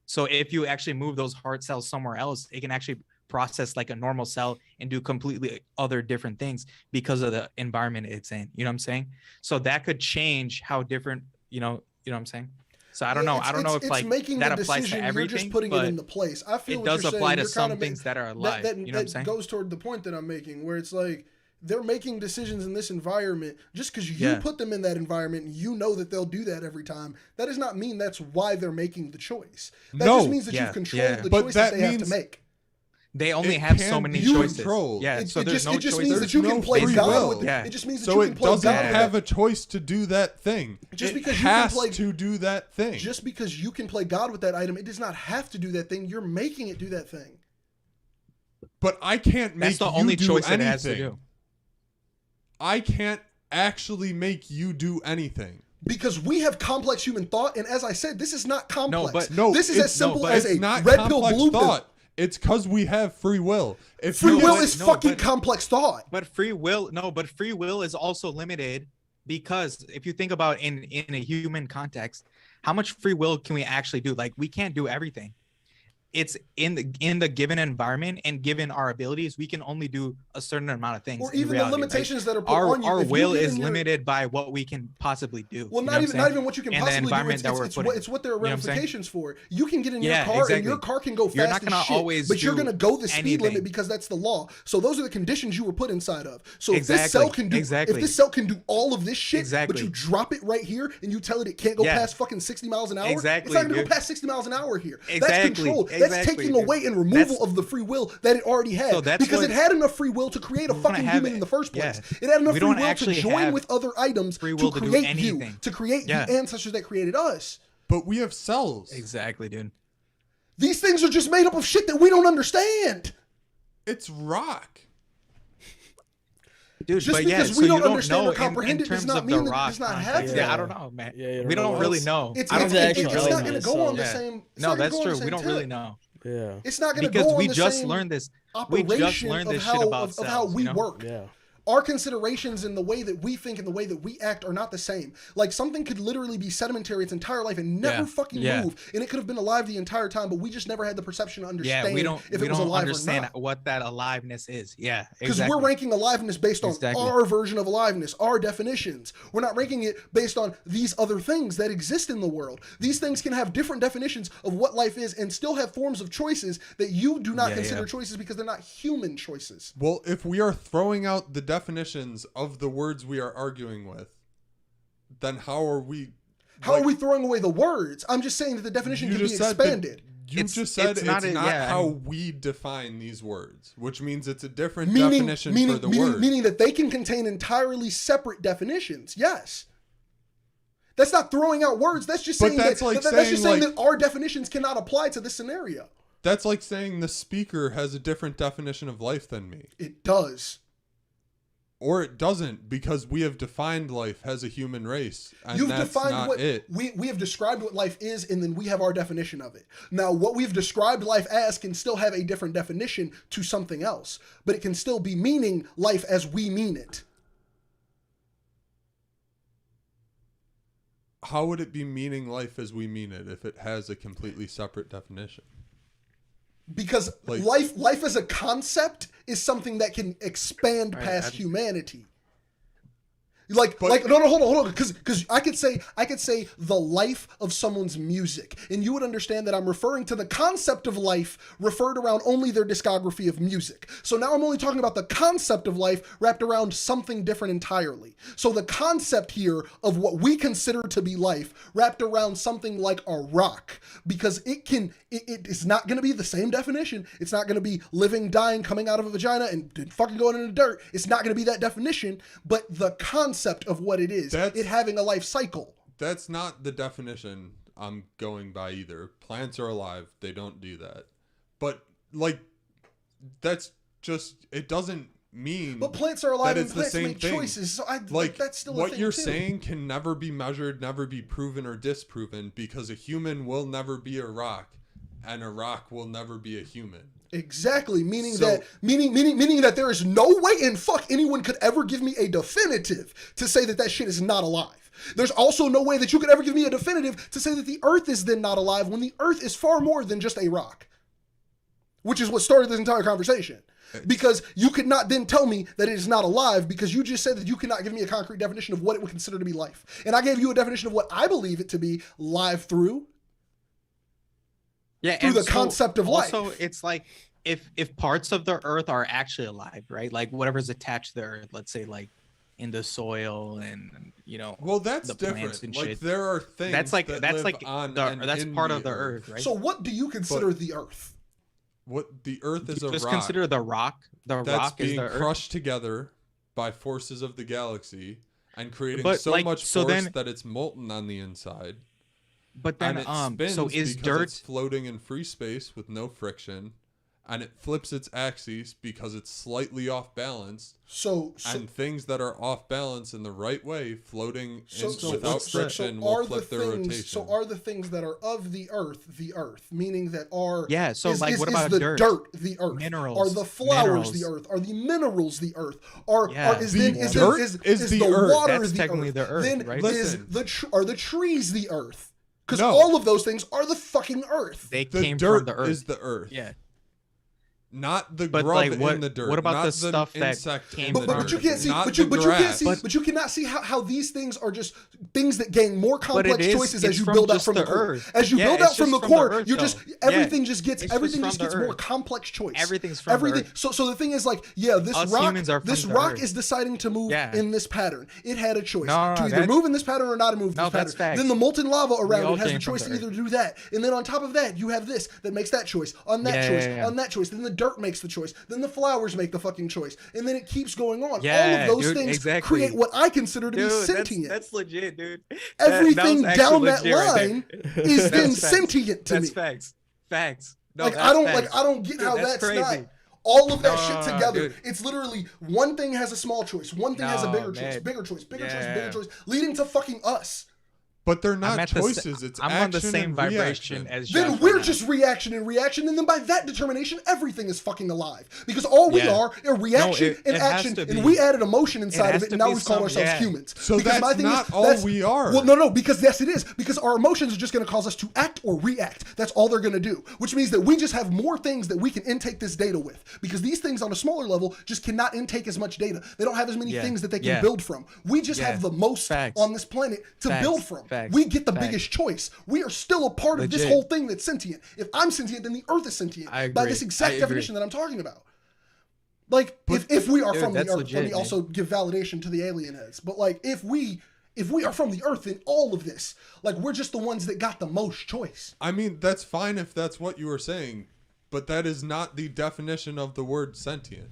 So if you actually move those heart cells somewhere else, it can actually process like a normal cell and do completely other different things because of the environment it's in. You know what I'm saying? So that could change how different, you know what I'm saying? So I don't know. I don't know if like that applies to everything. You're just putting it into place. I feel it does apply to some things that are alive. You know what I'm saying? That goes toward the point that I'm making, where it's like they're making decisions in this environment just because you put them in that environment and you know that they'll do that every time. That does not mean that's why they're making the choice. That just means that you've controlled the choice that they have to make. They only have so many choices. Yeah, so there's no choice. It just means that you can play God with it. It just means that you can play God with it. So it doesn't have a choice to do that thing. Just because you can play to do that thing. Just because you can play God with that item, it does not have to do that thing. You're making it do that thing. But I can't make you do anything. That's the only choice it has to do. I can't actually make you do anything. Because we have complex human thought, and as I said, this is not complex. No, this is as simple as a red pill, blue pill. It's because we have free will. Free will is fucking complex thought. But free will is also limited because if you think about in a human context, how much free will can we actually do? Like, we can't do everything. It's in the given environment and given our abilities, we can only do a certain amount of things. Or even the limitations that are put on you. Our will is limited by what we can possibly do. Well, not even what you can possibly do. It's what there are ramifications for. You can get in your car and your car can go fast as shit, but you're going to go the speed limit because that's the law. So those are the conditions you were put inside of. So if this cell can do all of this shit, but you drop it right here and you tell it can't go past fucking 60 miles an hour, it's not going to go past 60 miles an hour here. That's control. That's taking away and removal of the free will that it already had. Because it had enough free will to create a fucking human in the first place. It had enough free will to join with other items to create you, to create the ancestors that created us. But we have cells. Exactly, dude. These things are just made up of shit that we don't understand. It's rock. Dude, just because we don't understand or comprehend it does not mean that it does not have that. Yeah, I don't know, man. We don't really know. It's not going to go on the same. No, that's true. We don't really know. Yeah, it's not going to go on the same. Because we just learned this. We just learned this shit about cells, how we work. Yeah. Our considerations and the way that we think and the way that we act are not the same. Like, something could literally be sedimentary its entire life and never fucking move, and it could have been alive the entire time, but we just never had the perception to understand if it was alive or not. What that aliveness is. Yeah, because we're ranking aliveness based on our version of aliveness, our definitions. We're not ranking it based on these other things that exist in the world. These things can have different definitions of what life is and still have forms of choices that you do not consider choices because they're not human choices. Well, if we are throwing out the definitions of the words we are arguing with, then how are we throwing away the words? I'm just saying that the definition can be expanded. You just said it's not how we define these words, which means it's a different definition for the word. Meaning that they can contain entirely separate definitions. Yes. That's not throwing out words. That's just saying that our definitions cannot apply to this scenario. That's like saying the speaker has a different definition of life than me. It does. Or it doesn't, because we have defined life as a human race, and You've that's defined not what it. we have described what life is, and then we have our definition of it. Now, what we've described life as can still have a different definition to something else, but it can still be meaning life as we mean it. How would it be meaning life as we mean it if it has a completely separate definition? Because life as a concept is something that can expand past humanity. No, hold on, because I could say the life of someone's music, and you would understand that I'm referring to the concept of life referred around only their discography of music. So now I'm only talking about the concept of life wrapped around something different entirely. So the concept here of what we consider to be life wrapped around something like a rock, because it is not going to be the same definition. It's not going to be living, dying, coming out of a vagina and fucking going in the dirt. It's not going to be that definition, but the concept of what it is, it having a life cycle. That's not the definition I'm going by either. Plants are alive. They don't do that. But, that's just, it doesn't mean but plants are alive that and it's plants the same make thing. choices. So that's still what a thing you're too. saying can never be measured, never be proven or disproven, because a human will never be a rock, and a rock will never be a human. Exactly, meaning that there is no way in fuck anyone could ever give me a definitive to say that shit is not alive. There's also no way that you could ever give me a definitive to say that the earth is then not alive, when the earth is far more than just a rock. Which is what started this entire conversation. Because you could not then tell me that it is not alive, because you just said that you cannot give me a concrete definition of what it would consider to be life. And I gave you a definition of what I believe it to be live through. Yeah, through the concept of life. Also, it's like if parts of the earth are actually alive, right? Like whatever's attached to the earth, let's say like in the soil and well, that's the different. plants and like shit. there are things That's like that's part of the earth, right? So what do you consider the earth? What the earth is Just rock. consider the rock. The that's rock being is the earth. crushed together by forces of the galaxy and creating much force that it's molten on the inside. But then, and it spins so is because dirt it's floating in free space with no friction, and it flips its axes because it's slightly off balance. And things that are off balance in the right way, floating without friction, will flip their rotation. So are the things that are of the earth, meaning that are what about the dirt? The earth. Minerals. Are the flowers the earth? Are the minerals the earth? Is the earth. water That's the technically earth? the earth, Then right? are the trees the earth? Because all of those things are the fucking earth. They came dirt from the earth. is the earth. Yeah. Not the But grub what in the dirt. what about not the stuff that insect came in from the But dirt. you can't see. Not But the you can't grass. see. But you cannot see how these things are just things that gain more complex choices as you from build out just from the core. earth. As you Yeah, build it's out from the just from the core, earth, you're though. just Yeah. everything just gets It's everything just just from the gets more earth. complex choice. Everything's from the everything. earth. So the thing is like, yeah, this Us rock humans are from this the rock earth. is deciding to move Yeah. in this pattern. It had a choice No, to either that's- move in this pattern or not move No, this that's pattern. facts. Then the molten lava around all it has the came from choice the to either do that, and then on top of that, you have this that makes that choice. On that choice, on that choice, then the dirt makes the choice. Then the flowers make the fucking choice, and then it keeps going on. Yeah, all of those dude, things exactly. create what I consider to be Dude, sentient. that's legit, dude. Everything that was down actually that legit right line there. is then That's facts. sentient to That's me. facts. No, Like that's I don't facts. I don't get Dude, how that's that's crazy. not all of that No, shit together. dude. It's literally one thing has a small choice, one thing has a No, bigger choice, man. bigger choice, bigger choice, Yeah. bigger choice, leading to fucking us. But they're I'm not at the choices. It's I'm action on the same and vibration reaction. as Then Jeff we're right just now. reaction, and then by that determination, everything is fucking alive. Because all we Yeah. are reaction No, and it has action, to and be. we added emotion inside has of it, to and now be we've called some- ourselves yeah. humans. So Because that's my thing not is, all that's- we are. Well, no, because yes, it is. Because our emotions are just going to cause us to act or react. That's all they're going to do. Which means that we just have more things that we can intake this data with. Because these things on a smaller level just cannot intake as much data. They don't have as many things that they can build from. We just have the most Facts. on this planet to Facts. build from. Facts. We get the Facts. biggest choice. We are still a part of this Legit. whole thing that's sentient. If I'm sentient, then the earth is sentient. I By agree. this exact I agree. definition that I'm talking about. Like, if we are Dude, from the that's earth, legit, let me man. also give validation to the alien heads. But like, if we are from the earth in all of this, like, we're just the ones that got the most choice. I mean, that's fine if that's what you were saying, but that is not the definition of the word sentient.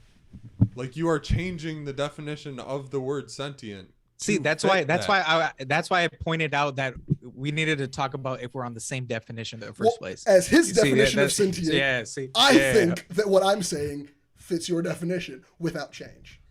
Like, you are changing the definition of the word sentient. See, to that's fit why that. that's why I pointed out that we needed to talk about if we're on the same definition in the first place. As his You see, definition of that's- sentient, yeah, see, I yeah. think that what I'm saying fits your definition without change.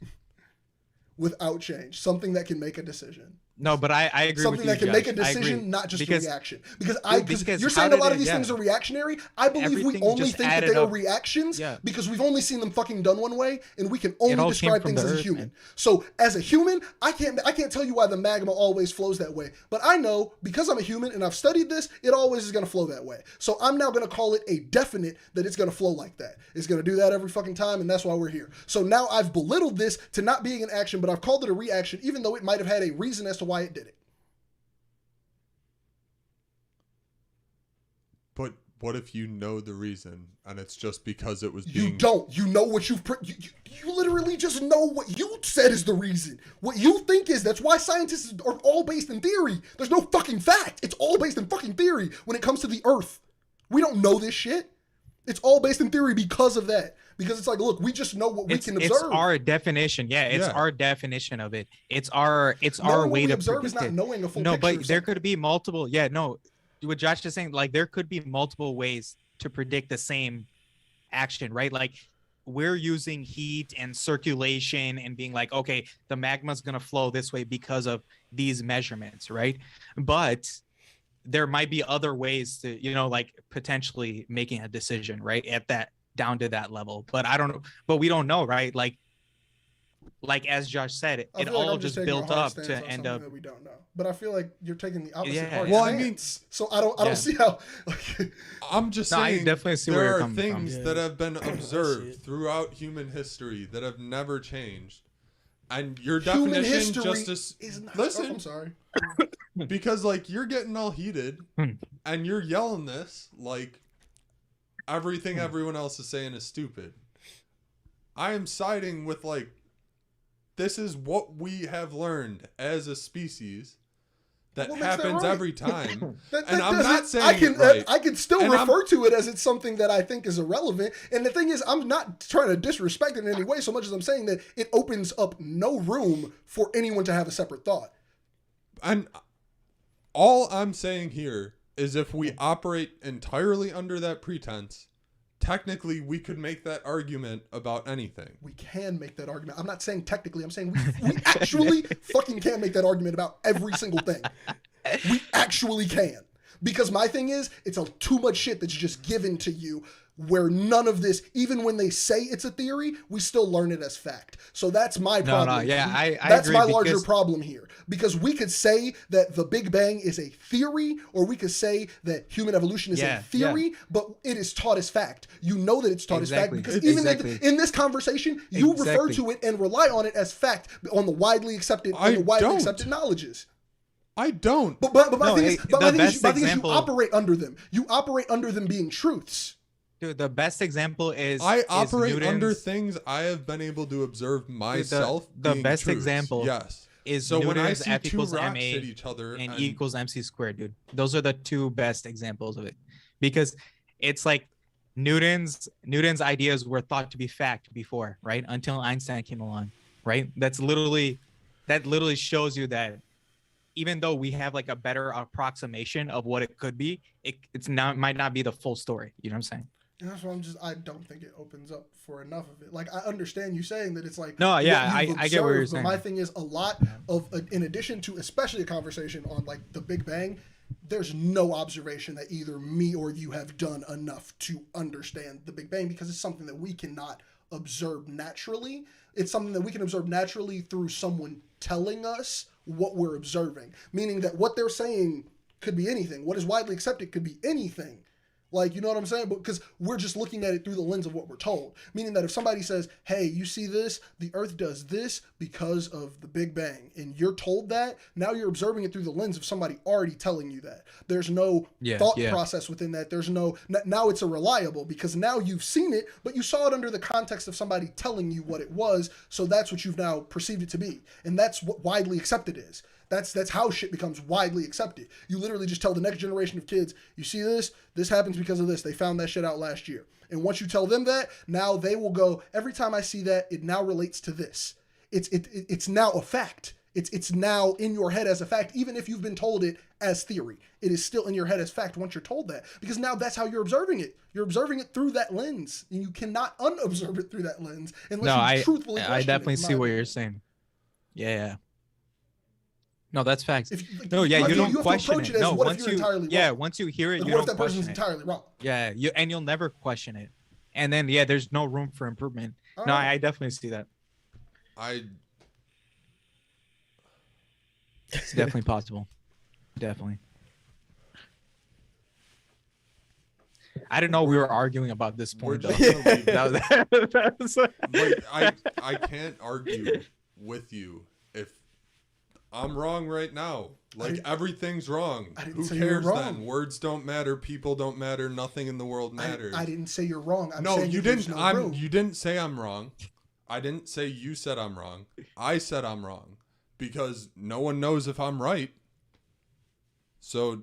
without change. Something that can make a decision. No, but I agree Something with you, that can Josh. make a I agree. decision, not just a reaction. Because Because you're how saying a did lot it- of these yeah. things are reactionary. I believe we Everything only just think that added they are up. reactions Yeah. because we've only seen them fucking done one way, and we can only all came describe from things the as a earth, human. man. So as a human, I can't tell you why the magma always flows that way. But I know because I'm a human and I've studied this, it always is going to flow that way. So I'm now going to call it a definite that it's going to flow like that. It's going to do that every fucking time, and that's why we're here. So now I've belittled this to not being an action, but I've called it a reaction, even though it might have had a reason as to why it did it. But what if you know the reason and it's just because it was You being... don't. You know what you literally just know what you said is the reason. What you think is. That's why scientists are all based in theory. There's no fucking fact. It's all based in fucking theory when it comes to the Earth. We don't know this shit. It's all based in theory because of that. Because it's like, look, we just know what we can observe. It's our definition. Yeah, it's our definition of it. It's our way to observe is predict not it. knowing a full No, picture but there could be multiple. Yeah, no. What Josh is saying, like there could be multiple ways to predict the same action, right? Like we're using heat and circulation and being like, okay, the magma's gonna flow this way because of these measurements, right? But there might be other ways to, like potentially making a decision, right? At that down to that level. But I don't know, but we don't know, right? Like as Josh said, it all I'm just taking built a hard up stance to on end something up. that we don't know. But I feel like you're taking the opposite Yeah. hard Well, I stance. mean- So I don't see how. Like, I'm just No, I saying definitely see where there you're are coming from. things Yeah. that have been I see observed it. throughout human history that have never changed. And your human definition history just as is not. listen, Oh, I'm sorry. because like you're getting all heated Hmm. and you're yelling this like everything everyone else is saying is stupid. I am siding with like this is what we have learned as a species that What makes that happens right? every time. That And I'm doesn't- not saying it right. I can still And refer to it as it's something that I think is irrelevant. And the thing is, I'm not trying to disrespect it in any way so much as I'm saying that it opens up no room for anyone to have a separate thought. And all I'm saying here is if we operate entirely under that pretense, technically we could make that argument about anything. We can make that argument. I'm not saying technically. I'm saying we actually fucking can make that argument about every single thing. We actually can. Because my thing is, it's too much shit that's just given to you where none of this, even when they say it's a theory, we still learn it as fact. So that's my problem. yeah, I that's agree my larger because- problem here. Because we could say that the Big Bang is a theory, or we could say that human evolution is a theory, but it is taught as fact. You know that it's taught as fact because even in this conversation, you refer to it and rely on it as fact on the widely accepted knowledges. I don't. But my thing is, you operate under them. You operate under them being truths. Dude, the best example is I operate Newton's, under things I have been able to observe myself. the being best truths. example yes. is So when I Newton's see F two equals rocks ma hit each other and E equals mc squared, dude. Those are the two best examples of it, because it's like Newton's ideas were thought to be fact before, right? Until Einstein came along, right? That literally shows you that even though we have like a better approximation of what it could be, might not be the full story. You know what I'm saying? And that's why I don't think it opens up for enough of it. Like, I understand you saying that it's like, No, yeah, what you've I get what you're observed, saying. But my thing is a lot of, in addition to especially a conversation on like the Big Bang, there's no observation that either me or you have done enough to understand the Big Bang, because it's something that we cannot observe naturally. It's something that we can observe naturally through someone telling us what we're observing, meaning that what they're saying could be anything. What is widely accepted could be anything. Like, you know what I'm saying? Because we're just looking at it through the lens of what we're told. Meaning that if somebody says, hey, you see this? The Earth does this because of the Big Bang. And you're told that, now you're observing it through the lens of somebody already telling you that. There's no thought process within that. There's no, now it's a reliable, because now you've seen it, but you saw it under the context of somebody telling you what it was. So that's what you've now perceived it to be. And that's what widely accepted is. That's how shit becomes widely accepted. You literally just tell the next generation of kids, you see this? This happens because of this. They found that shit out last year. And once you tell them that, now they will go, every time I see that, it now relates to this. It's now a fact. It's now in your head as a fact, even if you've been told it as theory. It is still in your head as fact once you're told that. Because now that's how you're observing it. You're observing it through that lens. And you cannot unobserve it through that lens unless you truthfully question I definitely it, see what you're saying. Yeah. No, that's facts. No, Yeah, you don't have to question approach it. as No, what once if you're you entirely wrong? once you hear it, Like, you what if don't that person's question it. entirely wrong? Yeah, you'll never question it. And then there's no room for improvement. All No, right. I definitely see that. It's definitely possible. Definitely. I didn't know we were arguing about this point. We're Though. I can't argue with you if I'm wrong right now. Like, everything's wrong. Who cares then? Words don't matter. People don't matter. Nothing in the world matters. I didn't say you're wrong. No, you didn't. You didn't say I'm wrong. I didn't say you said I'm wrong. I said I'm wrong because no one knows if I'm right. So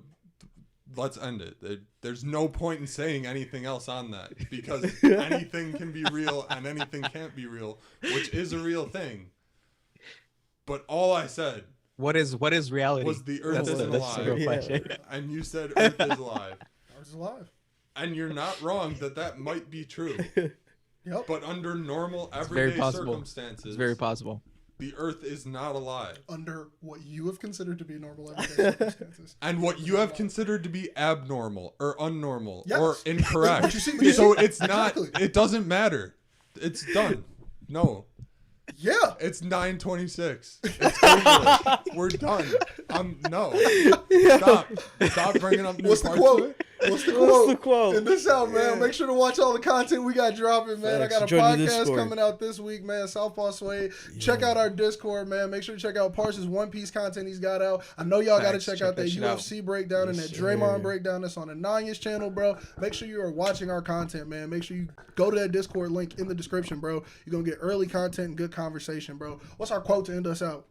let's end it. There's no point in saying anything else on that because anything can be real and anything can't be real, which is a real thing. But all I said what is reality? Was the Earth isn't alive. Yeah. And you said Earth is alive. Earth is alive. And you're not wrong that might be true. Yep. But under normal everyday circumstances, it's very possible. The Earth is not alive. Under what you have considered to be normal everyday circumstances. And what you have considered to be abnormal or unnormal yes. or incorrect. So it's not, it doesn't matter. It's done. No. Yeah. It's 9:26. It's over. We're done. No. Stop bringing up new What's the parts quote? of it. What's the quote? What's the quote? In this out, man. Make sure to watch all the content we got dropping, man. Thanks. I got a Join the podcast Discord. coming out this week, man. Southpaw Sway. Check out our Discord, man. Make sure to check out Parsons One Piece content he's got out. I know y'all got to check out that UFC breakdown and that Draymond breakdown that's on Ananya's channel, bro. Make sure you are watching our content, man. Make sure you go to that Discord link in the description, bro. You're going to get early content and good conversation, bro. What's our quote to end us out?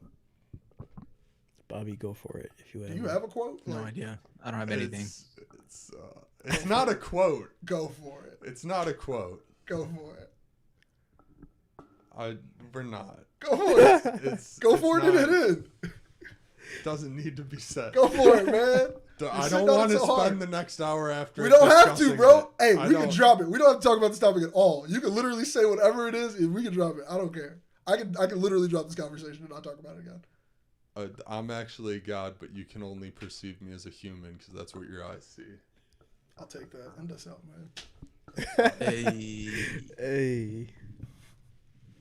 Bobby, go for it. If you have. Do you have a quote? No idea. I don't have anything. It's not a quote. Go for it. It's not a quote. Go for it. We're not. Go for it. Go for it and it is. Doesn't need to be said. Go for it, man. I don't want to spend the next hour after. We don't have to, bro. It. Hey, we can drop it. We don't have to talk about this topic at all. You can literally say whatever it is, and we can drop it. I don't care. I can literally drop this conversation and not talk about it again. I'm actually God, but you can only perceive me as a human because that's what your eyes see. I'll take that. End us out, man. Hey. Hey.